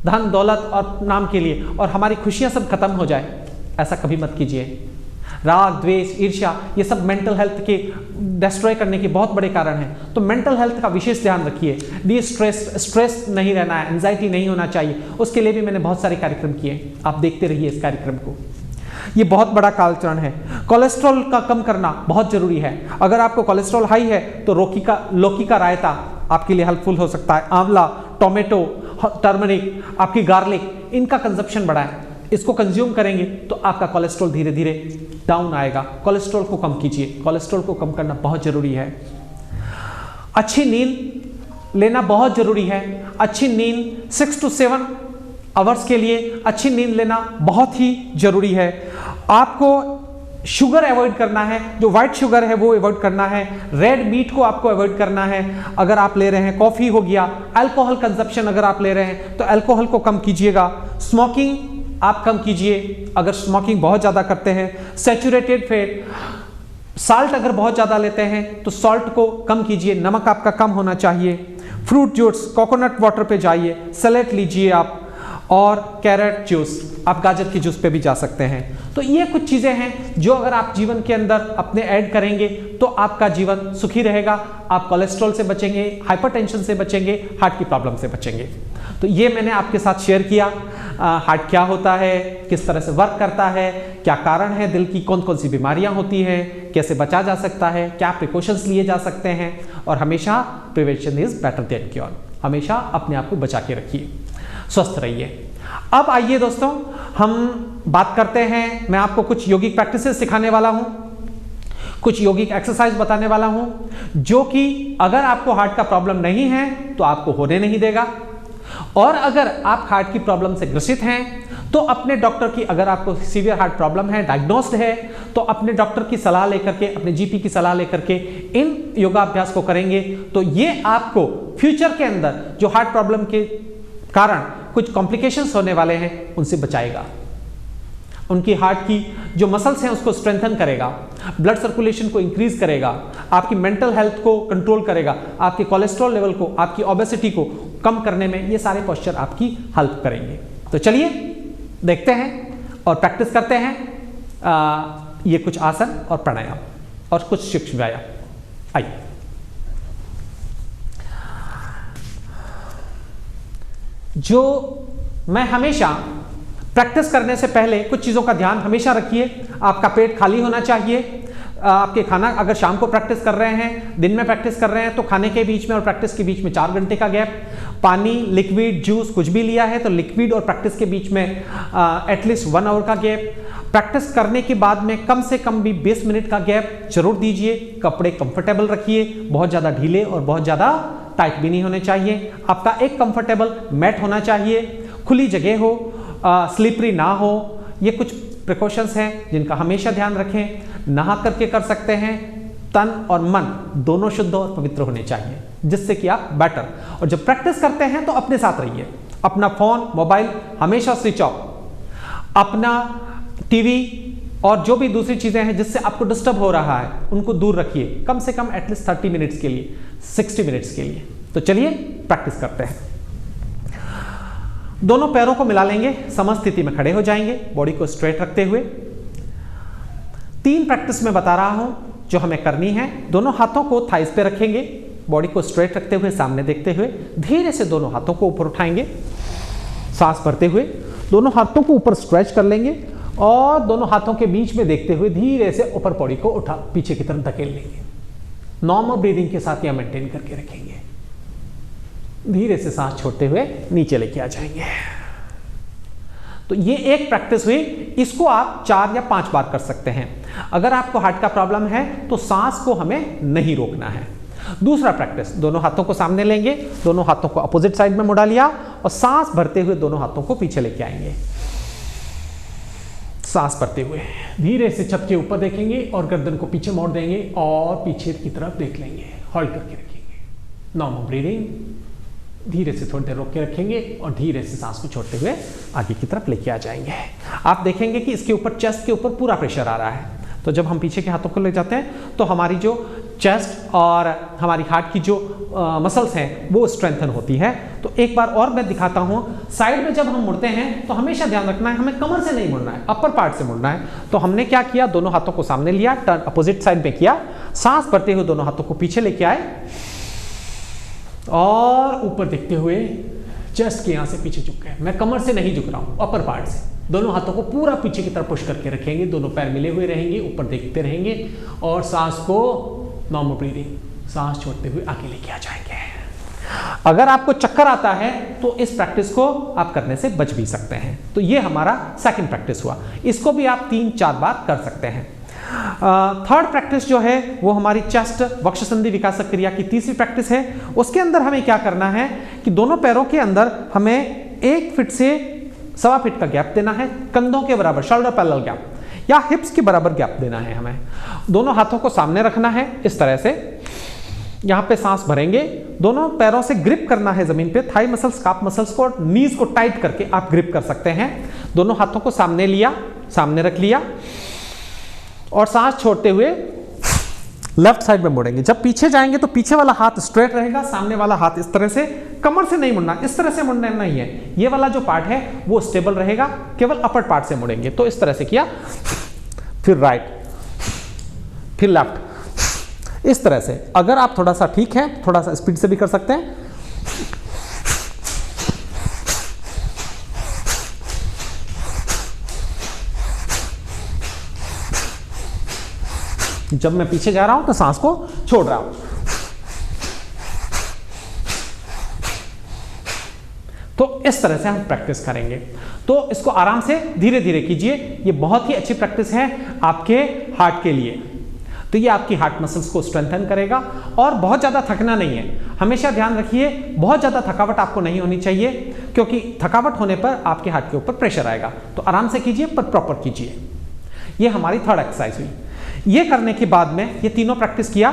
धन दौलत और नाम के लिए, और हमारी खुशियां सब खत्म हो जाए। ऐसा कभी मत कीजिए। राग, द्वेष, ईर्ष्या, ये सब मेंटल हेल्थ के डिस्ट्रॉय करने के बहुत बड़े कारण हैं। तो मेंटल हेल्थ का विशेष ध्यान रखिए। स्ट्रेस नहीं रहना है, एंजाइटी नहीं होना चाहिए, उसके लिए भी मैंने बहुत सारे कार्यक्रम किए, आप देखते रहिए इस कार्यक्रम को। ये बहुत बड़ा कालचरण है। कोलेस्ट्रॉल का कम करना बहुत जरूरी है। अगर आपको कोलेस्ट्रॉल हाई है तो लौकी का रायता आपके लिए हेल्पफुल हो सकता है। आंवला, टोमेटो, टर्मरिक, आपकी गार्लिक, इनका कंजप्शन बढ़ाएं। इसको कंज्यूम करेंगे तो आपका कोलेस्ट्रॉल धीरे धीरे डाउन आएगा। कोलेस्ट्रॉल को कम कीजिए, कोलेस्ट्रॉल को कम करना बहुत जरूरी है। अच्छी नींद लेना बहुत जरूरी है। अच्छी नींद 6 to 7 आवर्स के लिए अच्छी नींद लेना बहुत ही जरूरी है। आपको शुगर अवॉइड करना है, जो व्हाइट शुगर है वो अवॉइड करना है, रेड मीट को आपको अवॉइड करना है। अगर आप ले रहे हैं कॉफी हो गया, अल्कोहल कंजप्शन अगर आप ले रहे हैं तो अल्कोहल को कम कीजिएगा। स्मोकिंग आप कम कीजिए अगर स्मोकिंग बहुत ज़्यादा करते हैं। सैचुरेटेड फैट, साल्ट अगर बहुत ज़्यादा लेते हैं तो सॉल्ट को कम कीजिए, नमक आपका कम होना चाहिए। फ्रूट जूस, कोकोनट वाटर पे जाइए, सैलेड लीजिए आप, और कैरेट जूस, आप गाजर की जूस पे भी जा सकते हैं। तो ये कुछ चीज़ें हैं जो अगर आप जीवन के अंदर अपने ऐड करेंगे तो आपका जीवन सुखी रहेगा। आप कोलेस्ट्रॉल से बचेंगे, हाइपरटेंशन से बचेंगे, हार्ट की प्रॉब्लम से बचेंगे। तो ये मैंने आपके साथ शेयर किया। हार्ट क्या होता है, किस तरह से वर्क करता है, क्या कारण है, दिल की कौन कौन सी बीमारियां होती हैं, कैसे बचा जा सकता है, क्या प्रिकॉशंस लिए जा सकते हैं। और हमेशा prevention is better than cure, हमेशा अपने आप को बचा के रखिए, स्वस्थ रहिए। अब आइए दोस्तों, हम बात करते हैं, मैं आपको कुछ योगिक प्रैक्टिसेस सिखाने वाला हूं, कुछ योगिक एक्सरसाइज बताने वाला हूं, जो कि अगर आपको हार्ट का प्रॉब्लम नहीं है तो आपको होने नहीं देगा, और अगर आप हार्ट की प्रॉब्लम से ग्रसित हैं तो अपने डॉक्टर की, अगर आपको सीवियर हार्ट प्रॉब्लम है, डायग्नोस्ड है, तो अपने डॉक्टर की सलाह लेकर के, अपने जीपी की सलाह लेकर के इन योगाभ्यास को करेंगे तो ये आपको फ्यूचर के अंदर जो हार्ट प्रॉब्लम के कारण कुछ कॉम्प्लिकेशंस होने वाले हैं उनसे बचाएगा। उनकी हार्ट की जो मसल्स हैं उसको स्ट्रेंथन करेगा, ब्लड सर्कुलेशन को इंक्रीज करेगा, आपकी मेंटल हेल्थ को कंट्रोल करेगा, आपके कोलेस्ट्रॉल लेवल को, आपकी ओबेसिटी को कम करने में ये सारे पोस्चर आपकी हेल्प करेंगे। तो चलिए देखते हैं और प्रैक्टिस करते हैं ये कुछ आसन और प्राणायाम और कुछ सूक्ष्म व्यायाम। आइए, जो मैं हमेशा प्रैक्टिस करने से पहले कुछ चीज़ों का ध्यान हमेशा रखिए। आपका पेट खाली होना चाहिए। आपके खाना, अगर शाम को प्रैक्टिस कर रहे हैं, दिन में प्रैक्टिस कर रहे हैं, तो खाने के बीच में और प्रैक्टिस के बीच में 4 घंटे का गैप। पानी, लिक्विड, जूस कुछ भी लिया है तो लिक्विड और प्रैक्टिस के बीच में एटलीस्ट 1 आवर का गैप। प्रैक्टिस करने के बाद में कम से कम भी 20 मिनट का गैप जरूर दीजिए। कपड़े कंफर्टेबल रखिए, बहुत ज़्यादा ढीले और बहुत ज़्यादा टाइट भी नहीं होने चाहिए। आपका एक कंफर्टेबल मैट होना चाहिए, खुली जगह हो, स्लिपरी ना हो। ये कुछ प्रिकॉशंस हैं जिनका हमेशा ध्यान रखें। नहा करके कर सकते हैं। तन और मन दोनों शुद्ध और पवित्र होने चाहिए, जिससे कि आप बेटर। और जब प्रैक्टिस करते हैं तो अपने साथ रहिए। अपना फोन, मोबाइल हमेशा स्विच ऑफ। अपना टीवी और जो भी दूसरी चीजें हैं जिससे आपको डिस्टर्ब हो रहा है उनको दूर रखिए, कम से कम एटलीस्ट 30 मिनट्स के लिए, 60 मिनट्स के लिए। तो चलिए प्रैक्टिस करते हैं। दोनों पैरों को मिला लेंगे, समस्थिति में खड़े हो जाएंगे, बॉडी को स्ट्रेट रखते हुए। 3 प्रैक्टिस में बता रहा हूं जो हमें करनी है। दोनों हाथों को थाइस पे रखेंगे, बॉडी को स्ट्रेट रखते हुए, सामने देखते हुए, धीरे से दोनों हाथों को ऊपर उठाएंगे, सांस भरते हुए दोनों हाथों को ऊपर स्ट्रेच कर लेंगे और दोनों हाथों के बीच में देखते हुए धीरे से ऊपर बॉडी को उठा पीछे की तरफ धकेल लेंगे। नॉर्मल ब्रीदिंग के साथ यह मेंटेन करके रखेंगे। धीरे से सांस छोड़ते हुए नीचे लेके आ जाएंगे। तो ये एक प्रैक्टिस हुई। इसको आप 4 या 5 बार कर सकते हैं। अगर आपको हार्ट का प्रॉब्लम है तो सांस को हमें नहीं रोकना है। दूसरा प्रैक्टिस, दोनों हाथों को सामने लेंगे, दोनों हाथों को अपोजिट साइड में मुड़ा लिया और सांस भरते हुए दोनों हाथों को पीछे लेके आएंगे। सांस भरते हुए धीरे से छत के ऊपर देखेंगे और गर्दन को पीछे मोड़ देंगे और पीछे की तरफ देख लेंगे। होल्ड करके रखेंगे। नॉर्मल ब्रीदिंग, धीरे से थोड़ी देर रोक के रखेंगे और धीरे से सांस को छोड़ते हुए आगे की तरफ लेके आ जाएंगे। आप देखेंगे कि इसके ऊपर, चेस्ट के ऊपर पूरा प्रेशर आ रहा है। तो जब हम पीछे के हाथों को ले जाते हैं तो हमारी जो चेस्ट और हमारी हार्ट की जो मसल्स हैं वो स्ट्रेंथन होती है। तो एक बार और मैं दिखाता हूँ। साइड में जब हम मुड़ते हैं तो हमेशा ध्यान रखना है, हमें कमर से नहीं मुड़ना है, अपर पार्ट से मुड़ना है। तो हमने क्या किया, दोनों हाथों को सामने लिया, टर्न अपोजिट साइड में किया, सांस भरते हुए दोनों हाथों को पीछे लेके आए और ऊपर देखते हुए चेस्ट के यहाँ से पीछे झुक गए। मैं कमर से नहीं झुक रहा हूँ, अपर पार्ट से। दोनों हाथों को पूरा पीछे की तरफ पुश करके रखेंगे, दोनों पैर मिले हुए रहेंगे, ऊपर देखते रहेंगे और सांस को नॉर्मल ब्रीदिंग, सांस छोड़ते हुए आगे लेके आ जाएंगे। अगर आपको चक्कर आता है तो इस प्रैक्टिस को आप करने से बच भी सकते हैं। तो ये हमारा सेकंड प्रैक्टिस हुआ। इसको भी आप 3-4 बार कर सकते हैं। थर्ड प्रैक्टिस जो है वो हमारी चेस्ट वक्ष संधि विकासक क्रिया की तीसरी प्रैक्टिस है। उसके अंदर हमें क्या करना है कि दोनों पैरों के अंदर हमें 1 फीट से 1.25 फीट का गैप देना है, कंधों के बराबर, शोल्डर पैरेलल गैप या हिप्स के बराबर गैप देना है हमें। दोनों हाथों को सामने रखना है इस तरह से, यहां पे सांस भरेंगे, दोनों पैरों से ग्रिप करना है जमीन पे, थाई मसल्स, काफ मसल्स को, नीज को टाइट करके आप ग्रिप कर सकते हैं। दोनों हाथों को सामने लिया, सामने रख लिया और सांस छोड़ते हुए लेफ्ट साइड में मुड़ेंगे। जब पीछे जाएंगे तो पीछे वाला हाथ स्ट्रेट रहेगा, सामने वाला हाथ इस तरह से, कमर से नहीं मुड़ना, इस तरह से मुड़ना नहीं है। ये वाला जो पार्ट है वो स्टेबल रहेगा, केवल अपर पार्ट से मुड़ेंगे। तो इस तरह से किया, फिर राइट, फिर लेफ्ट, इस तरह से। अगर आप थोड़ा सा ठीक है, थोड़ा सा स्पीड से भी कर सकते हैं। जब मैं पीछे जा रहा हूं तो सांस को छोड़ रहा हूं। तो इस तरह से हम प्रैक्टिस करेंगे। तो इसको आराम से धीरे धीरे कीजिए। ये बहुत ही अच्छी प्रैक्टिस है आपके हार्ट के लिए। तो ये आपकी हार्ट मसल्स को स्ट्रेंथन करेगा और बहुत ज़्यादा थकना नहीं है। हमेशा ध्यान रखिए, बहुत ज़्यादा थकावट आपको नहीं होनी चाहिए, क्योंकि थकावट होने पर आपके हार्ट के ऊपर प्रेशर आएगा। तो आराम से कीजिए पर प्रॉपर कीजिए। ये हमारी थर्ड एक्सरसाइज हुई। ये करने के बाद में, ये तीनों प्रैक्टिस किया,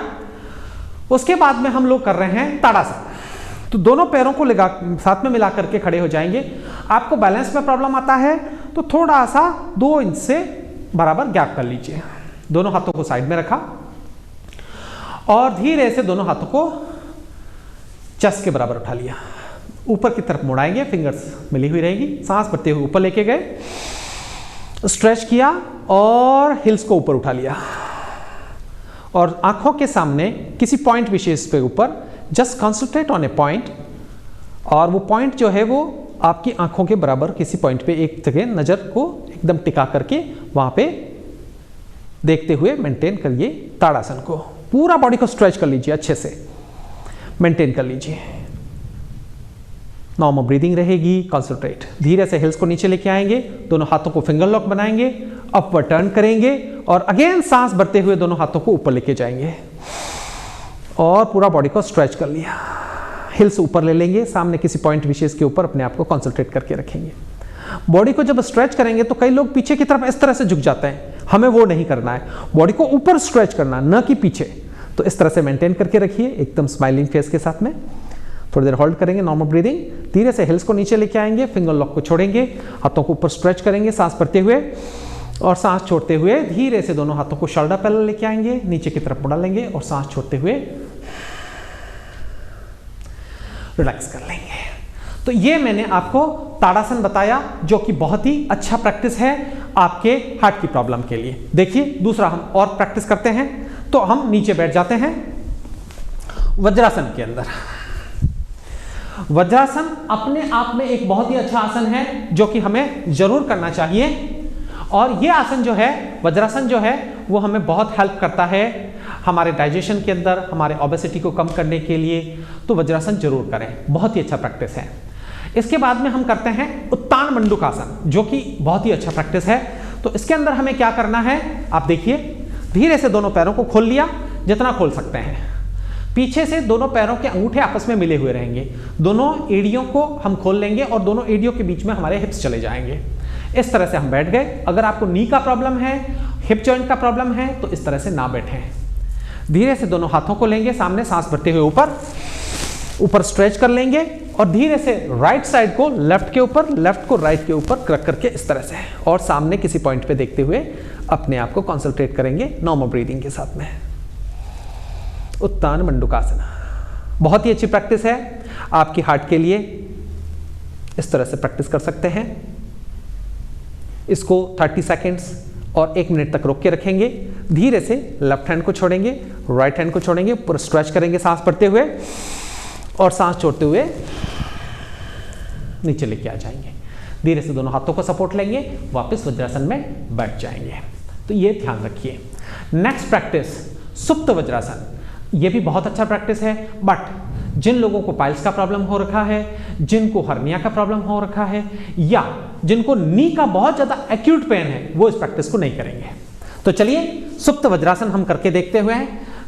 उसके बाद में हम लोग कर रहे हैं ताड़ासन। तो दोनों पैरों को लगा साथ में मिला करके खड़े हो जाएंगे। आपको बैलेंस में प्रॉब्लम आता है तो थोड़ा सा 2 इंच से बराबर गैप कर लीजिए। दोनों हाथों को साइड में रखा और धीरे से दोनों हाथों को चेस्ट के बराबर उठा लिया, ऊपर की तरफ मुड़ाएंगे, फिंगर्स मिली हुई रहेगी, सांस भरते हुए ऊपर लेके गए, स्ट्रेच किया और हिल्स को ऊपर उठा लिया और आंखों के सामने किसी पॉइंट विशेष पे ऊपर just concentrate on A point, और वो पॉइंट जो है वो आपकी आंखों के बराबर किसी पॉइंट पे एक जगह नजर को एकदम टिका करके वहां पे देखते हुए मेंटेन करिए ताड़ासन को। पूरा बॉडी को स्ट्रेच कर लीजिए, अच्छे से मेंटेन कर लीजिए। नॉर्मल ब्रीदिंग रहेगी, कंसंट्रेट। धीरे से हिल्स को नीचे लेके आएंगे, दोनों हाथों को फिंगर लॉक बनाएंगे, अपवर्ड टर्न करेंगे और अगेन सांस भरते हुए दोनों हाथों को ऊपर लेके जाएंगे और पूरा बॉडी को स्ट्रेच कर लिया। हिल्स ऊपर ले लेंगे, सामने किसी पॉइंट विशेष के ऊपर अपने आप को कंसंट्रेट करके रखेंगे। बॉडी को जब स्ट्रेच करेंगे तो कई लोग पीछे की तरफ इस तरह से झुक जाते हैं, हमें वो नहीं करना है। बॉडी को ऊपर स्ट्रेच करना, न कि पीछे। तो इस तरह से मेंटेन करके रखिए एकदम स्माइलिंग फेस के साथ में। थोड़ी देर होल्ड करेंगे, नॉर्मल ब्रीदिंग। धीरे से हिल्स को नीचे लेके आएंगे, फिंगर लॉक को छोड़ेंगे, हाथों को ऊपर स्ट्रेच करेंगे सांस भरते हुए और सांस छोड़ते हुए धीरे से दोनों हाथों को शोल्डर पैरेलल लेके आएंगे, नीचे की तरफ मुड़ा लेंगे और सांस छोड़ते हुए रिलैक्स कर लेंगे। तो ये मैंने आपको ताड़ासन बताया, जो कि बहुत ही अच्छा प्रैक्टिस है आपके हार्ट की प्रॉब्लम के लिए। देखिए दूसरा हम और प्रैक्टिस करते हैं। तो हम नीचे बैठ जाते हैं वज्रासन के अंदर। वज्रासन अपने आप में एक बहुत ही अच्छा आसन है जो कि हमें जरूर करना चाहिए। और ये आसन जो है, वज्रासन जो है, वो हमें बहुत हेल्प करता है हमारे डाइजेशन के अंदर, हमारे ओबेसिटी को कम करने के लिए। तो वज्रासन जरूर करें, बहुत ही अच्छा प्रैक्टिस है। इसके बाद में हम करते हैं उत्तान मंडूकासन, जो कि बहुत ही अच्छा प्रैक्टिस है। तो इसके अंदर हमें क्या करना है, आप देखिए, धीरे से दोनों पैरों को खोल लिया, जितना खोल सकते हैं। पीछे से दोनों पैरों के अंगूठे आपस में मिले हुए रहेंगे, दोनों एड़ियों को हम खोल लेंगे और दोनों एड़ियों के बीच में हमारे हिप्स चले जाएंगे। इस तरह से हम बैठ गए। अगर आपको नी का प्रॉब्लम है, हिप जॉइंट का प्रॉब्लम है, तो इस तरह से ना बैठें। धीरे से दोनों हाथों को लेंगे सामने, सांस भरते हुए ऊपर स्ट्रेच कर लेंगे और धीरे से राइट साइड को लेफ्ट के ऊपर, लेफ्ट को राइट के ऊपर रख करके इस तरह से, और सामने किसी पॉइंट पे देखते हुए अपने आप को कंसंट्रेट करेंगे नॉर्मल ब्रीदिंग के साथ में। उत्तान मंडूकासन बहुत ही अच्छी प्रैक्टिस है आपकी हार्ट के लिए। इस तरह से प्रैक्टिस कर सकते हैं। इसको 30 सेकेंड्स और 1 मिनट तक रोक के रखेंगे। धीरे से लेफ्ट हैंड को छोड़ेंगे, राइट हैंड को छोड़ेंगे, पूरा स्ट्रेच करेंगे सांस भरते हुए और सांस छोड़ते हुए नीचे लेके आ जाएंगे। धीरे से दोनों हाथों को सपोर्ट लेंगे, वापस वज्रासन में बैठ जाएंगे। तो ये ध्यान रखिए। नेक्स्ट प्रैक्टिस सुप्त वज्रासन। ये भी बहुत अच्छा प्रैक्टिस है, बट जिन लोगों को पाइल्स का प्रॉब्लम हो रखा है, जिनको हर्निया का प्रॉब्लम हो रखा है, या जिनको नी का बहुत ज़्यादा एक्यूट पेन है, वो इस प्रैक्टिस को नहीं करेंगे। तो चलिए सुप्त वज्रासन हम करके देखते हुए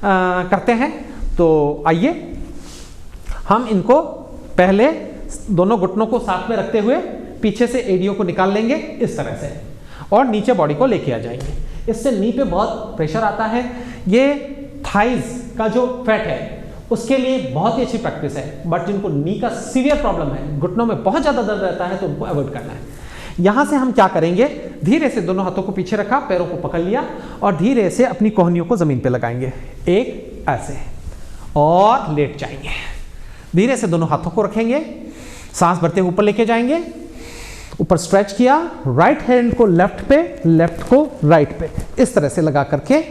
करते हैं। तो आइए हम इनको पहले दोनों घुटनों को साथ में रखते हुए पीछे से एडियो को निकाल लेंगे इस तरह से और नीचे बॉडी को लेके आ जाएंगे। इससे नी पे बहुत प्रेशर आता है। ये थाइज का जो फैट है उसके लिए बहुत ही अच्छी प्रैक्टिस है, बट जिनको नी का सीवियर प्रॉब्लम है, घुटनों में बहुत ज़्यादा दर्द रहता है, तो उनको अवॉइड करना है। यहां से हम क्या करेंगे, धीरे से दोनों हाथों को पीछे रखा, पैरों को पकड़ लिया और धीरे से अपनी कोहनियों को जमीन पे लगाएंगे, एक ऐसे, और लेट जाएंगे। धीरे से दोनों हाथों को रखेंगे, सांस भरते हुए ऊपर लेके जाएंगे, ऊपर स्ट्रेच किया, राइट हैंड को लेफ्ट पे, लेफ्ट को राइट पे, इस तरह से लगा करके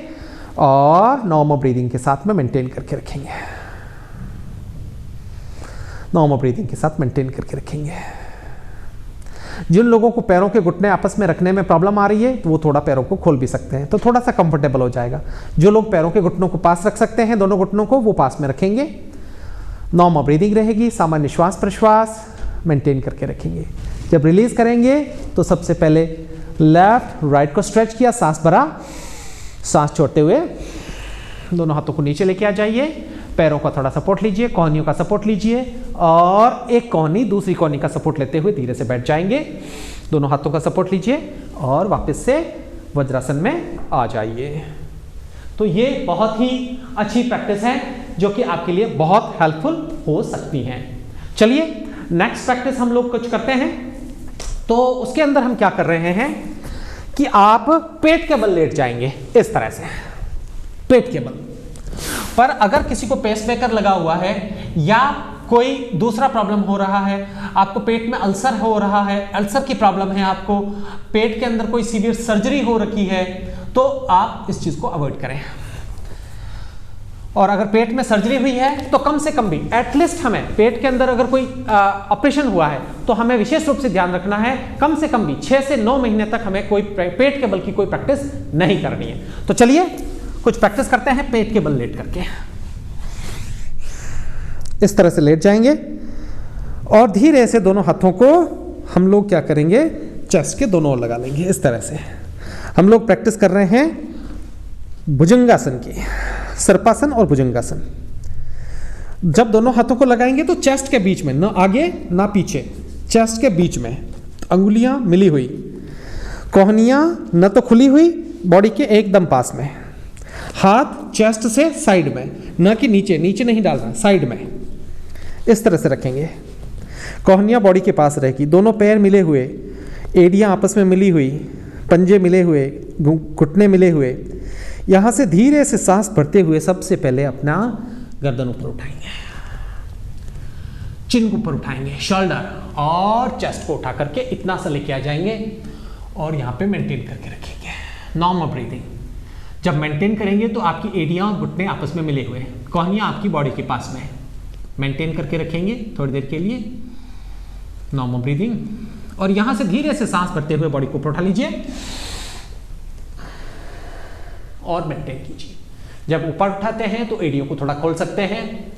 और नॉर्मल ब्रीदिंग के साथ में मेंटेन करके रखेंगे। नॉर्मल ब्रीदिंग के साथ मेंटेन करके रखेंगे। जिन लोगों को पैरों के घुटने आपस में रखने में प्रॉब्लम आ रही है तो वो थोड़ा पैरों को खोल भी सकते हैं, तो थोड़ा सा कंफर्टेबल हो जाएगा। जो लोग पैरों के घुटनों को पास रख सकते हैं, दोनों घुटनों को, वो पास में रखेंगे। नॉर्मल ब्रीदिंग रहेगी, सामान्य श्वास प्रश्वास मेंटेन करके रखेंगे। जब रिलीज करेंगे तो सबसे पहले लेफ्ट राइट को स्ट्रेच किया, सांस भरा, सांस छोड़ते हुए दोनों हाथों को नीचे लेके आ जाइए, पैरों का थोड़ा सपोर्ट लीजिए, कोहनियों का सपोर्ट लीजिए और एक कोहनी दूसरी कोहनी का सपोर्ट लेते हुए धीरे से बैठ जाएंगे। दोनों हाथों का सपोर्ट लीजिए और वापस से वज्रासन में आ जाइए। तो ये बहुत ही अच्छी प्रैक्टिस है जो कि आपके लिए बहुत हेल्पफुल हो सकती है। चलिए नेक्स्ट प्रैक्टिस हम लोग कुछ करते हैं। तो उसके अंदर हम क्या कर रहे हैं कि आप पेट के बल लेट जाएंगे इस तरह से, पेट के बल पर। अगर किसी को पेसमेकर लगा हुआ है या कोई दूसरा प्रॉब्लम हो रहा है, आपको पेट में अल्सर हो रहा है, अल्सर की प्रॉब्लम है, आपको पेट के अंदर कोई सीवियर सर्जरी हो रखी है, तो आप इस चीज को अवॉइड करें। और अगर पेट में सर्जरी हुई है तो कम से कम भी एटलीस्ट हमें पेट के अंदर अगर कोई ऑपरेशन हुआ है तो हमें विशेष रूप से ध्यान रखना है, कम से कम भी 6 से 9 महीने तक हमें कोई पेट के बल की कोई प्रैक्टिस नहीं करनी है। तो चलिए कुछ प्रैक्टिस करते हैं पेट के बल लेट करके। इस तरह से लेट जाएंगे और धीरे से दोनों हाथों को हम लोग क्या करेंगे, चेस्ट के दोनों ओर लगा लेंगे। इस तरह से हम लोग प्रैक्टिस कर रहे हैं भुजंगासन की, सर्पासन और भुजंगासन। जब दोनों हाथों को लगाएंगे तो चेस्ट के बीच में, ना आगे ना पीछे, चेस्ट के बीच में अंगुलियां मिली हुई, कोहनियां न तो खुली हुई, बॉडी के एकदम पास में, हाथ चेस्ट से साइड में, न कि नीचे, नीचे नहीं डालना, साइड में, इस तरह से रखेंगे। कोहनियां बॉडी के पास रहेगी, दोनों पैर मिले हुए, एड़ियां आपस में मिली हुई, पंजे मिले हुए, घुटने मिले हुए। यहां से धीरे से सांस भरते हुए सबसे पहले अपना गर्दन ऊपर उठाएंगे, चिन को ऊपर उठाएंगे, शोल्डर और चेस्ट को उठा करके इतना सा लेके आ जाएंगे और यहां पे मेंटेन करके रखेंगे। नॉर्मल ब्रीदिंग जब मेंटेन करेंगे तो आपकी एड़ियां और घुटने आपस में मिले हुए, कोहनियां आपकी बॉडी के पास में, मेंटेन करके रखेंगे थोड़ी देर के लिए। नॉर्मल ब्रीदिंग और यहां से धीरे से सांस भरते हुए बॉडी को ऊपर उठा लीजिए और मेंटेन कीजिए। जब ऊपर उठाते हैं तो एड़ियों को थोड़ा खोल सकते हैं,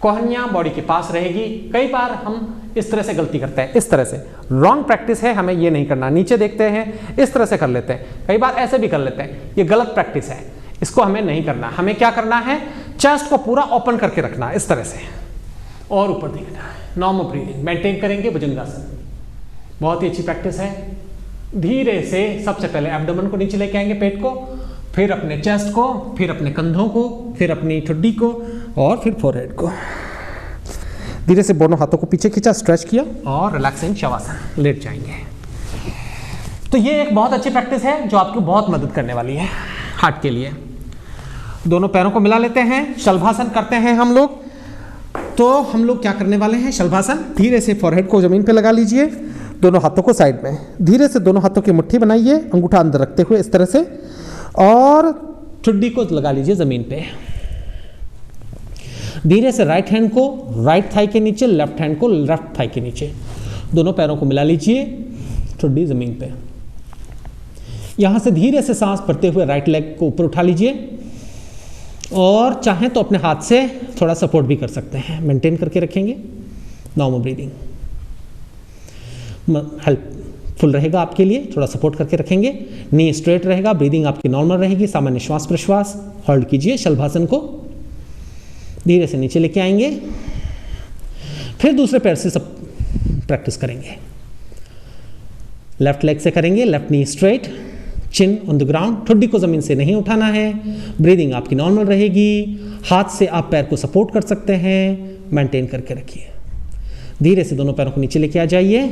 कोहनियां बॉडी के पास रहेगी। कई बार हम इस तरह से गलती करते हैं, इस तरह से रॉन्ग प्रैक्टिस है, हमें ये नहीं करना। नीचे देखते हैं इस तरह से कर लेते हैं, कई बार ऐसे भी कर लेते हैं, ये गलत प्रैक्टिस है, इसको हमें नहीं करना। हमें क्या करना है, चेस्ट को पूरा ओपन करके रखना है इस तरह से और ऊपर देखना है। नॉर्मल ब्रीदिंग मेंटेन करेंगे भुजंगासन, बहुत ही अच्छी प्रैक्टिस है। धीरे से सबसे पहले एब्डोमेन को नीचे लेके आएंगे, पेट को, फिर अपने चेस्ट को, फिर अपने कंधों को, फिर अपनी ठुड्डी को और फिर फोरहेड को। धीरे से दोनों हाथों को पीछे खींचा, स्ट्रेच किया और रिलैक्सिंग शवासन, लेट जाएंगे। तो ये एक बहुत अच्छी प्रैक्टिस है जो आपको बहुत मदद करने वाली है हार्ट के लिए। दोनों पैरों को मिला लेते हैं, शलभासन करते हैं हम लोग। तो हम लोग क्या करने वाले हैं, शलभासन। धीरे से फोरहेड को जमीन पे लगा लीजिए, दोनों हाथों को साइड में, धीरे से दोनों हाथों की मुट्ठी बनाइए, अंगूठा अंदर रखते हुए इस तरह से, और ठुड्डी को लगा लीजिए जमीन पे। धीरे से राइट हैंड को राइट थाई के नीचे, लेफ्ट हैंड को लेफ्ट थाई के नीचे, दोनों पैरों को मिला लीजिए, ठुड्डी जमीन पे। यहां से धीरे से सांस भरते हुए राइट लेग को ऊपर उठा लीजिए और चाहें तो अपने हाथ से थोड़ा सपोर्ट भी कर सकते हैं, मेंटेन करके रखेंगे। नॉर्मल ब्रीदिंग हेल्प फुल रहेगा आपके लिए, थोड़ा सपोर्ट करके रखेंगे, नी स्ट्रेट रहेगा, ब्रीदिंग आपकी नॉर्मल रहेगी, सामान्य श्वास प्रश्वास। होल्ड कीजिए शलभासन को, धीरे से नीचे लेके आएंगे, फिर दूसरे पैर से सब प्रैक्टिस करेंगे। लेफ्ट लेग से करेंगे, left knee straight, chin on the ground, ठुड्डी को जमीन से नहीं उठाना है, ब्रीदिंग आपकी नॉर्मल रहेगी, हाथ से आप पैर को सपोर्ट कर सकते हैं, मेंटेन करके रखिए। धीरे से दोनों पैरों को नीचे लेके आ जाइए।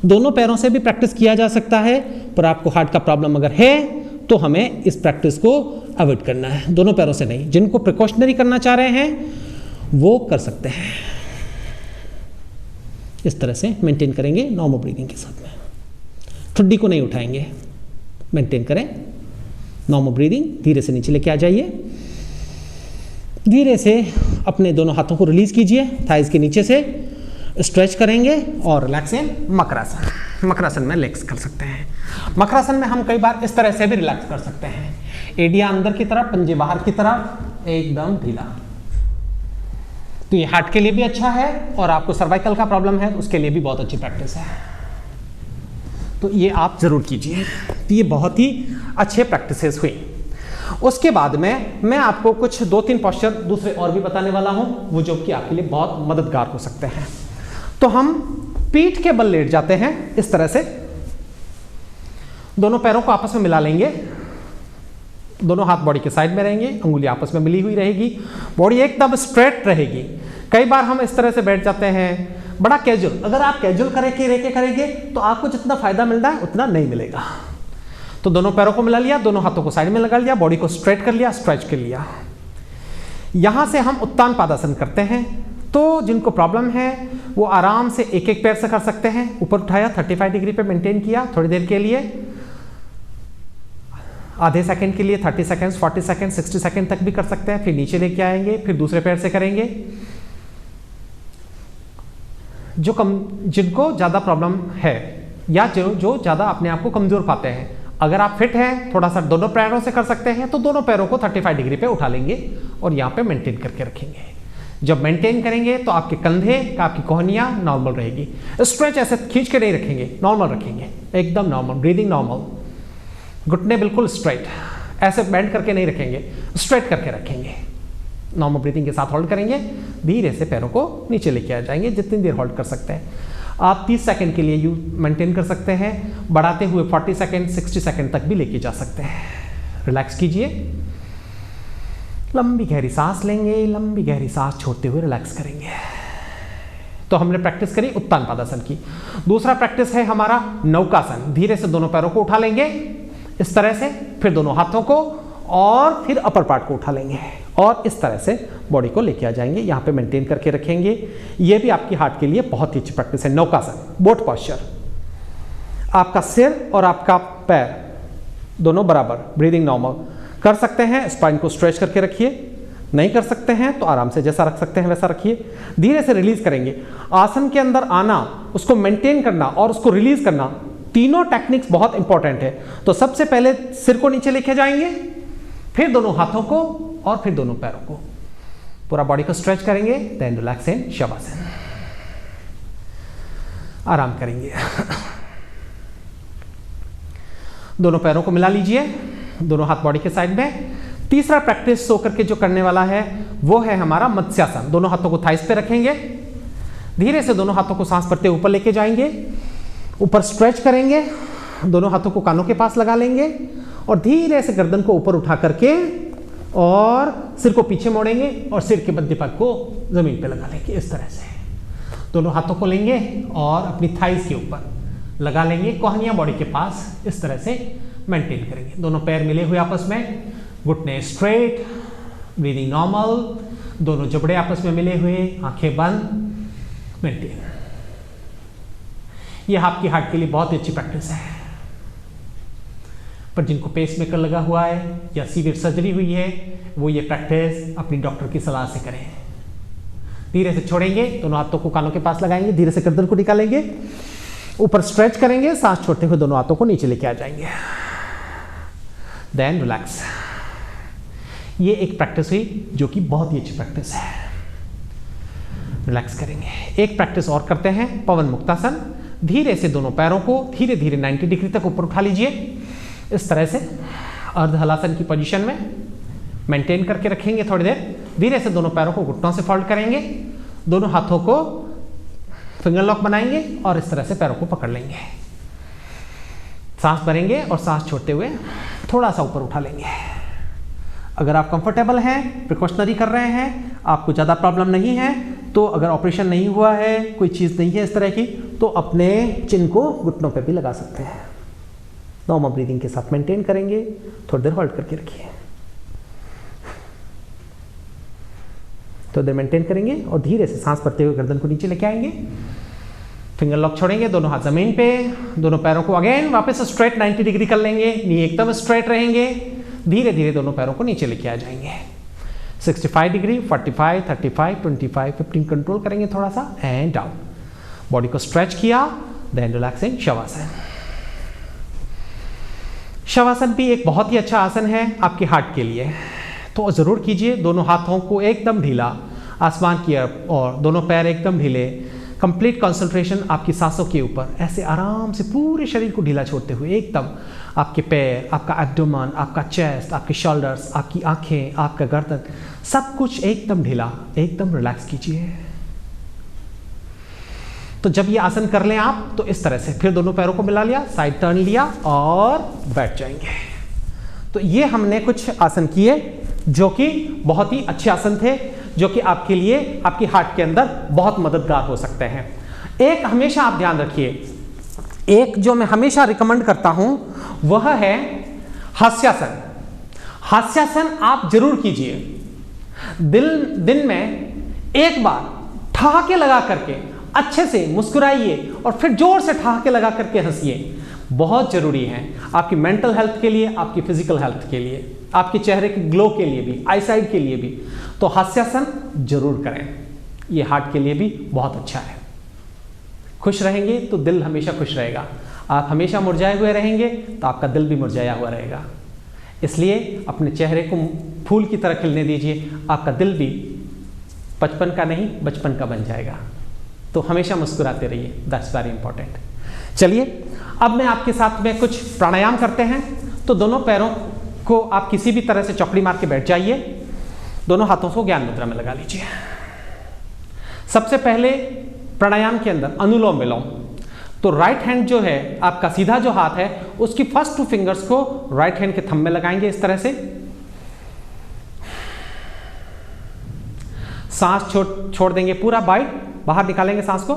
दोनों पैरों से भी प्रैक्टिस किया जा सकता है, पर आपको हार्ट का प्रॉब्लम अगर है तो हमें इस प्रैक्टिस को अवॉइड करना है, दोनों पैरों से नहीं। जिनको प्रिकॉशनरी करना चाह रहे हैं वो कर सकते हैं, इस तरह से मेंटेन करेंगे नॉर्मल ब्रीदिंग के साथ में। ठुड्डी को नहीं उठाएंगे, मेंटेन करें नॉर्मल ब्रीदिंग। धीरे से नीचे लेके आ जाइए, धीरे से अपने दोनों हाथों को रिलीज कीजिए, थाइज के नीचे से स्ट्रेच करेंगे और रिलैक्स इन मकरासन। मकरासन में लेग्स कर सकते हैं। मकरासन में हम कई बार इस तरह से भी रिलैक्स कर सकते हैं, एडिया अंदर की तरफ, पंजे बाहर की तरफ, एकदम ढीला। तो ये हार्ट के लिए भी अच्छा है और आपको सर्वाइकल का प्रॉब्लम है उसके लिए भी बहुत अच्छी प्रैक्टिस है, तो ये आप जरूर कीजिए। तो ये बहुत ही अच्छे प्रैक्टिसेस हुई। उसके बाद में मैं आपको कुछ 2-3 पोस्चर दूसरे और भी बताने वाला हूं, वो जो कि आपके लिए बहुत मददगार हो सकते हैं। तो हम पीठ के बल लेट जाते हैं इस तरह से, दोनों पैरों को आपस में मिला लेंगे, दोनों हाथ बॉडी के साइड में रहेंगे, अंगुली आपस में मिली हुई रहेगी, बॉडी एकदम स्ट्रेट रहेगी। कई बार हम इस तरह से बैठ जाते हैं बड़ा कैजुअल, अगर आप कैजुअल करेंगे तो आपको जितना फायदा मिल रहा है उतना नहीं मिलेगा। तो दोनों पैरों को मिला लिया, दोनों हाथों को साइड में लगा लिया, बॉडी को स्ट्रेट कर लिया, स्ट्रेच कर लिया। यहां से हम उत्तान पादासन करते हैं। तो जिनको प्रॉब्लम है वो आराम से एक एक पैर से कर सकते हैं। ऊपर उठाया, 35 डिग्री पे मेंटेन किया थोड़ी देर के लिए, आधे सेकंड के लिए, 30 सेकंड, 40 सेकंड, 60 सेकंड तक भी कर सकते हैं। फिर नीचे लेके आएंगे, फिर दूसरे पैर से करेंगे। जिनको ज़्यादा प्रॉब्लम है या जो ज़्यादा अपने आप को कमज़ोर पाते हैं, अगर आप फिट हैं थोड़ा सा दोनों पैरों से कर सकते हैं, तो दोनों पैरों को 35 डिग्री पे उठा लेंगे और यहाँ पे मेंटेन करके रखेंगे। जब मेंटेन करेंगे तो आपके कंधे, आपकी कोहनियाँ नॉर्मल रहेगी। स्ट्रेच ऐसे खींच के नहीं रखेंगे, नॉर्मल रखेंगे, एकदम नॉर्मल, ब्रीदिंग नॉर्मल, घुटने बिल्कुल स्ट्रेट, ऐसे बेंड करके नहीं रखेंगे, स्ट्रेट करके रखेंगे। नॉर्मल ब्रीदिंग के साथ होल्ड करेंगे, धीरे से पैरों को नीचे लेके आ जाएंगे, जितनी देर होल्ड कर सकते हैं। आप 30 सेकंड के लिए यू मेंटेन कर सकते हैं, बढ़ाते हुए 40 सेकंड, 60 सेकंड तक भी लेके जा सकते हैं। रिलैक्स कीजिए, लंबी गहरी सांस लेंगे, लंबी गहरी सांस छोड़ते हुए रिलैक्स करेंगे। तो हमने प्रैक्टिस करी उत्तान पादासन की। दूसरा प्रैक्टिस है हमारा नौकासन। धीरे से दोनों पैरों को उठा लेंगे इस तरह से, फिर दोनों हाथों को और फिर अपर पार्ट को उठा लेंगे और इस तरह से बॉडी को लेके आ जाएंगे, यहाँ पे मेंटेन करके रखेंगे। ये भी आपकी हार्ट के लिए बहुत ही अच्छी प्रैक्टिस है। नौकासन, बोट पॉस्चर, आपका सिर और आपका पैर दोनों बराबर, ब्रीदिंग नॉर्मल कर सकते हैं। स्पाइन को स्ट्रेच करके रखिए, नहीं कर सकते हैं तो आराम से जैसा रख सकते हैं वैसा रखिए। धीरे से रिलीज करेंगे। आसन के अंदर आना, उसको मेंटेन करना और उसको रिलीज करना, तीनों टेक्निक्स बहुत इंपॉर्टेंट है। तो सबसे पहले सिर को नीचे लेके जाएंगे, फिर दोनों हाथों को और फिर दोनों पैरों को, पूरा बॉडी को स्ट्रेच करेंगे, देन रिलैक्स इन शवासन, आराम करेंगे। दोनों पैरों को मिला लीजिए, दोनों हाथ बॉडी के साइड में। तीसरा प्रैक्टिस सो करके जो करने वाला है वो है हमारा मत्स्यासन। दोनों हाथों को थाइस पे रखेंगे, धीरे से दोनों हाथों को सांस भरते ऊपर लेके जाएंगे, ऊपर स्ट्रेच करेंगे, दोनों हाथों को कानों के पास लगा लेंगे और धीरे से गर्दन को ऊपर उठा करके और सिर को पीछे मोड़ेंगे और सिर के मध्य भाग को जमीन पे लगा लेंगे। इस तरह से दोनों हाथों को लेंगे और अपनी थाइस के ऊपर लगा लेंगे, कोहनियां बॉडी के पास, इस तरह से मेंटेन करेंगे। दोनों पैर मिले हुए आपस में, घुटने स्ट्रेट, ब्रीदिंग नॉर्मल, दोनों जबड़े आपस में मिले हुए, आंखें बंद, मेंटेन। यह आपकी हार्ट के लिए बहुत अच्छी प्रैक्टिस है। पर जिनको पेसमेकर लगा हुआ है या सीवियर सर्जरी हुई है, वो ये प्रैक्टिस अपनी डॉक्टर की सलाह से करें। धीरे से छोड़ेंगे, दोनों हाथों को कानों के पास लगाएंगे, धीरे से गर्दन को निकालेंगे, ऊपर स्ट्रेच करेंगे, सांस छोड़ते हुए दोनों हाथों को नीचे लेके आ जाएंगे, देन रिलैक्स। ये एक प्रैक्टिस हुई जो कि बहुत ही अच्छी प्रैक्टिस है। रिलैक्स करेंगे। एक प्रैक्टिस और करते हैं, पवन मुक्तासन। धीरे से दोनों पैरों को धीरे धीरे 90 डिग्री तक ऊपर उठा लीजिए। इस तरह से अर्ध हलासन की पोजीशन में मेंटेन करके रखेंगे थोड़ी देर। धीरे से दोनों पैरों को घुटनों से फोल्ड करेंगे, दोनों हाथों को फिंगर लॉक बनाएंगे और इस तरह से पैरों को पकड़ लेंगे। सांस भरेंगे और सांस छोड़ते हुए थोड़ा सा ऊपर उठा लेंगे। अगर आप कंफर्टेबल हैं, प्रिकॉशनरी कर रहे हैं, आपको ज़्यादा प्रॉब्लम नहीं है, तो अगर ऑपरेशन नहीं हुआ है, कोई चीज़ नहीं है इस तरह की, तो अपने चिन को घुटनों पे भी लगा सकते हैं। नॉर्मल ब्रीदिंग के साथ मेंटेन करेंगे, थोड़ी देर होल्ड करके रखिए। थोड़ी देर मेंटेन करेंगे और धीरे से सांस भरते हुए गर्दन को नीचे लेके आएंगे। फिंगर लॉक छोड़ेंगे, दोनों हाथ जमीन पे, दोनों पैरों को अगेन वापस स्ट्रेट 90 डिग्री कर लेंगे, नी एकदम स्ट्रेट रहेंगे। धीरे धीरे दोनों पैरों को नीचे लेके आ जाएंगे। 65 डिग्री, 45, 35, 25, 15 कंट्रोल करेंगे थोड़ा सा एंड डाउन। बॉडी को स्ट्रेच किया, देन रिलैक्सिंग शवासन। शवासन भी एक बहुत ही अच्छा आसन है आपके हार्ट के लिए, तो जरूर कीजिए। दोनों हाथों को एकदम ढीला आसमान की और दोनों पैर एकदम ढीले, कंप्लीट कंसंट्रेशन आपकी सांसों के ऊपर, ऐसे आराम से पूरे शरीर को ढीला छोड़ते हुए एकदम आपके पैर, आपका एब्डोमेन, आपका चेस्ट, आपके शोल्डर्स, आपकी आंखें, आपका गर्दन, सब कुछ एकदम ढीला, एकदम रिलैक्स कीजिए। तो जब ये आसन कर लें आप, तो इस तरह से फिर दोनों पैरों को मिला लिया, साइड टर्न लिया और बैठ जाएंगे। तो ये हमने कुछ आसन किए जो कि बहुत ही अच्छे आसन थे, जो कि आपके लिए, आपकी हार्ट के अंदर बहुत मददगार हो सकते हैं। एक हमेशा आप ध्यान रखिए, एक जो मैं हमेशा रिकमेंड करता हूं वह है हास्यासन। हास्यासन आप जरूर कीजिए। दिन में एक बार ठहाके लगा करके अच्छे से मुस्कुराइए और फिर जोर से ठहाके लगा करके हंसिए। बहुत जरूरी है आपकी मेंटल हेल्थ के लिए, आपकी फिजिकल हेल्थ के लिए, आपके चेहरे के ग्लो के लिए भी, आईसाइट के लिए भी। तो हास्यासन जरूर करें, ये हार्ट के लिए भी बहुत अच्छा है। खुश रहेंगे तो दिल हमेशा खुश रहेगा। आप हमेशा मुरझाए हुए रहेंगे तो आपका दिल भी मुरझाया हुआ रहेगा। इसलिए अपने चेहरे को फूल की तरह खिलने दीजिए, आपका दिल भी बचपन का नहीं बचपन का बन जाएगा। तो हमेशा मुस्कुराते रहिए, दैट्स वेरी इंपॉर्टेंट। चलिए अब मैं आपके साथ में कुछ प्राणायाम करते हैं। तो दोनों पैरों को आप किसी भी तरह से चौकड़ी मार के बैठ जाइए, दोनों हाथों को ज्ञान मुद्रा में लगा लीजिए। सबसे पहले प्राणायाम के अंदर अनुलोम विलोम। तो राइट हैंड जो है आपका, सीधा जो हाथ है, उसकी फर्स्ट 2 फिंगर्स को राइट हैंड के थंब में लगाएंगे इस तरह से। सांस छोड़ देंगे, पूरा बाहर निकालेंगे सांस को।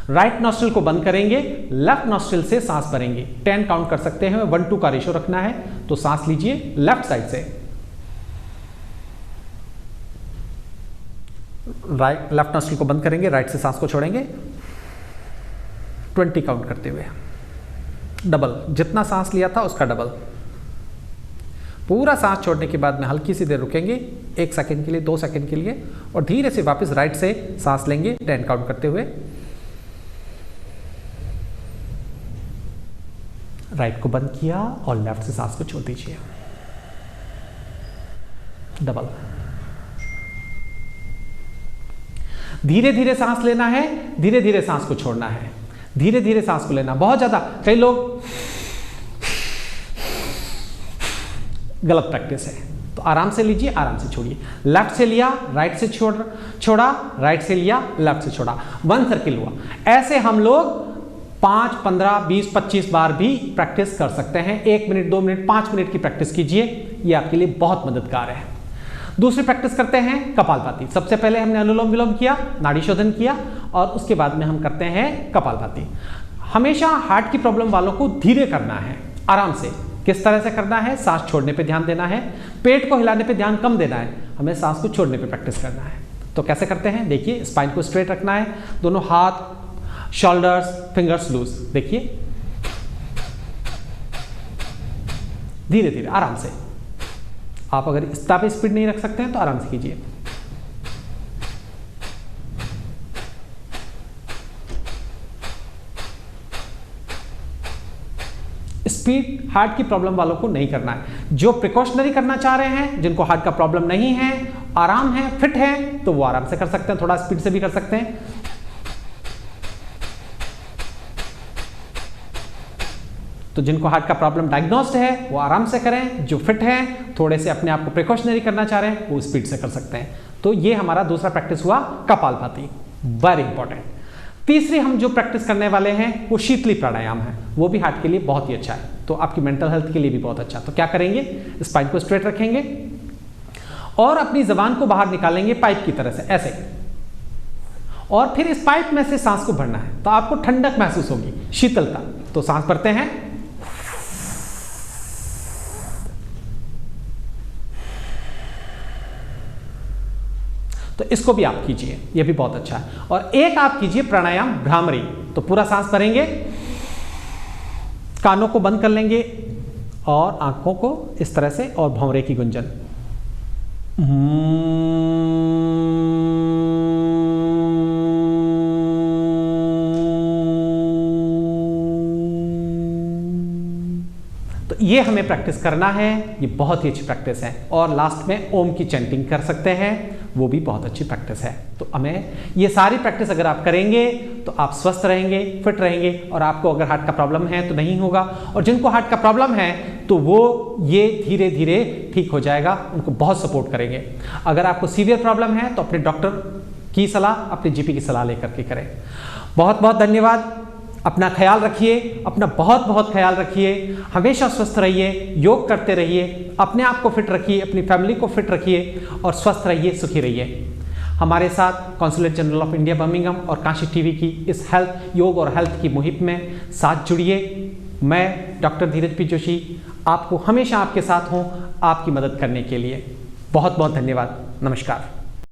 राइट नॉस्ट्रिल को बंद करेंगे, लेफ्ट नॉस्ट्रिल से सांस भरेंगे। 10 काउंट कर सकते हैं, 1-2 का रेशो रखना है। तो सांस लीजिए लेफ्ट साइड से, लेफ्ट नॉस्ट्रिल को बंद करेंगे, राइट से सांस को छोड़ेंगे 20 काउंट करते हुए। डबल, जितना सांस लिया था उसका डबल। पूरा सांस छोड़ने के बाद में हल्की सी देर रुकेंगे, 1 सेकंड के लिए, 2 सेकंड के लिए, और धीरे से वापस राइट से सांस लेंगे 10 काउंट करते हुए। राइट को बंद किया और लेफ्ट से सांस को छोड़ दीजिए, डबल। धीरे धीरे सांस लेना है, धीरे धीरे सांस को छोड़ना है, धीरे धीरे सांस को लेना। बहुत ज्यादा, कई लोग गलत प्रैक्टिस है, तो आराम से लीजिए, आराम से छोड़िए। लेफ्ट से लिया, राइट से छोड़ा, राइट से लिया, लेफ्ट से छोड़ा, 1 सर्किल हुआ। ऐसे हम लोग 5, 15, 20, 25 बार भी प्रैक्टिस कर सकते हैं। 1 मिनट, 2 मिनट, 5 मिनट की प्रैक्टिस कीजिए, ये आपके लिए बहुत मददगार है। दूसरी प्रैक्टिस करते हैं कपालभाति। सबसे पहले हमने अनुलोम विलोम किया, नाड़ी शोधन किया, और उसके बाद में हम करते हैं कपालभाति। हमेशा हार्ट की प्रॉब्लम वालों को धीरे करना है, आराम से। किस तरह से करना है? सांस छोड़ने पे ध्यान देना है, पेट को हिलाने पे ध्यान कम देना है, हमें सांस को छोड़ने पे प्रैक्टिस करना है। तो कैसे करते हैं देखिए, स्पाइन को स्ट्रेट रखना है, दोनों हाथ, शोल्डर्स, फिंगर्स लूज। देखिए धीरे धीरे आराम से। आप अगर इस तरह पे स्पीड नहीं रख सकते हैं तो आराम से कीजिए। स्पीड हार्ट की प्रॉब्लम वालों को नहीं करना है। जो प्रिकॉशनरी करना चाह रहे हैं, जिनको हार्ट का प्रॉब्लम नहीं है, आराम है, फिट है, तो वो आराम से कर सकते हैं, थोड़ा स्पीड से भी कर सकते हैं। तो जिनको हार्ट का प्रॉब्लम डायग्नोस्ड है वो आराम से करें, जो फिट हैं थोड़े से अपने आप को प्रिकॉशनरी करना चाह रहे हैं वो स्पीड से कर सकते हैं। तो ये हमारा दूसरा प्रैक्टिस हुआ कपालभाति, वेरी इंपॉर्टेंट। तीसरी हम जो प्रैक्टिस करने वाले हैं वो शीतली प्राणायाम है, वो भी हार्ट के लिए बहुत ही अच्छा है, तो आपकी मेंटल हेल्थ के लिए भी बहुत अच्छा। तो क्या करेंगे, स्पाइन को स्ट्रेट रखेंगे और अपनी जबान को बाहर निकालेंगे पाइप की तरह से ऐसे, और फिर इस पाइप में से सांस को भरना है, तो आपको ठंडक महसूस होगी, शीतलता। तो सांस भरते हैं, तो इसको भी आप कीजिए, ये भी बहुत अच्छा है। और एक आप कीजिए प्राणायाम भ्रामरी, तो पूरा सांस भरेंगे, कानों को बंद कर लेंगे और आंखों को इस तरह से, और भंवरे की गुंजन। तो ये हमें प्रैक्टिस करना है, ये बहुत ही अच्छी प्रैक्टिस है। और लास्ट में ओम की चैंटिंग कर सकते हैं, वो भी बहुत अच्छी प्रैक्टिस है। तो हमें ये सारी प्रैक्टिस अगर आप करेंगे तो आप स्वस्थ रहेंगे, फिट रहेंगे, और आपको अगर हार्ट का प्रॉब्लम है तो नहीं होगा, और जिनको हार्ट का प्रॉब्लम है तो वो ये धीरे धीरे ठीक हो जाएगा, उनको बहुत सपोर्ट करेंगे। अगर आपको सीवियर प्रॉब्लम है तो अपने डॉक्टर की सलाह, अपने जीपी की सलाह लेकर के करें। बहुत बहुत धन्यवाद। अपना ख्याल रखिए, अपना बहुत बहुत ख्याल रखिए, हमेशा स्वस्थ रहिए, योग करते रहिए, अपने आप को फिट रखिए, अपनी फैमिली को फिट रखिए, और स्वस्थ रहिए, सुखी रहिए। हमारे साथ consulate general of India Birmingham और काशी टीवी की इस हेल्थ, योग और हेल्थ की मुहिम में साथ जुड़िए। मैं डॉक्टर धीरज पी जोशी आपको हमेशा आपके साथ हूँ, आपकी मदद करने के लिए। बहुत बहुत धन्यवाद। नमस्कार।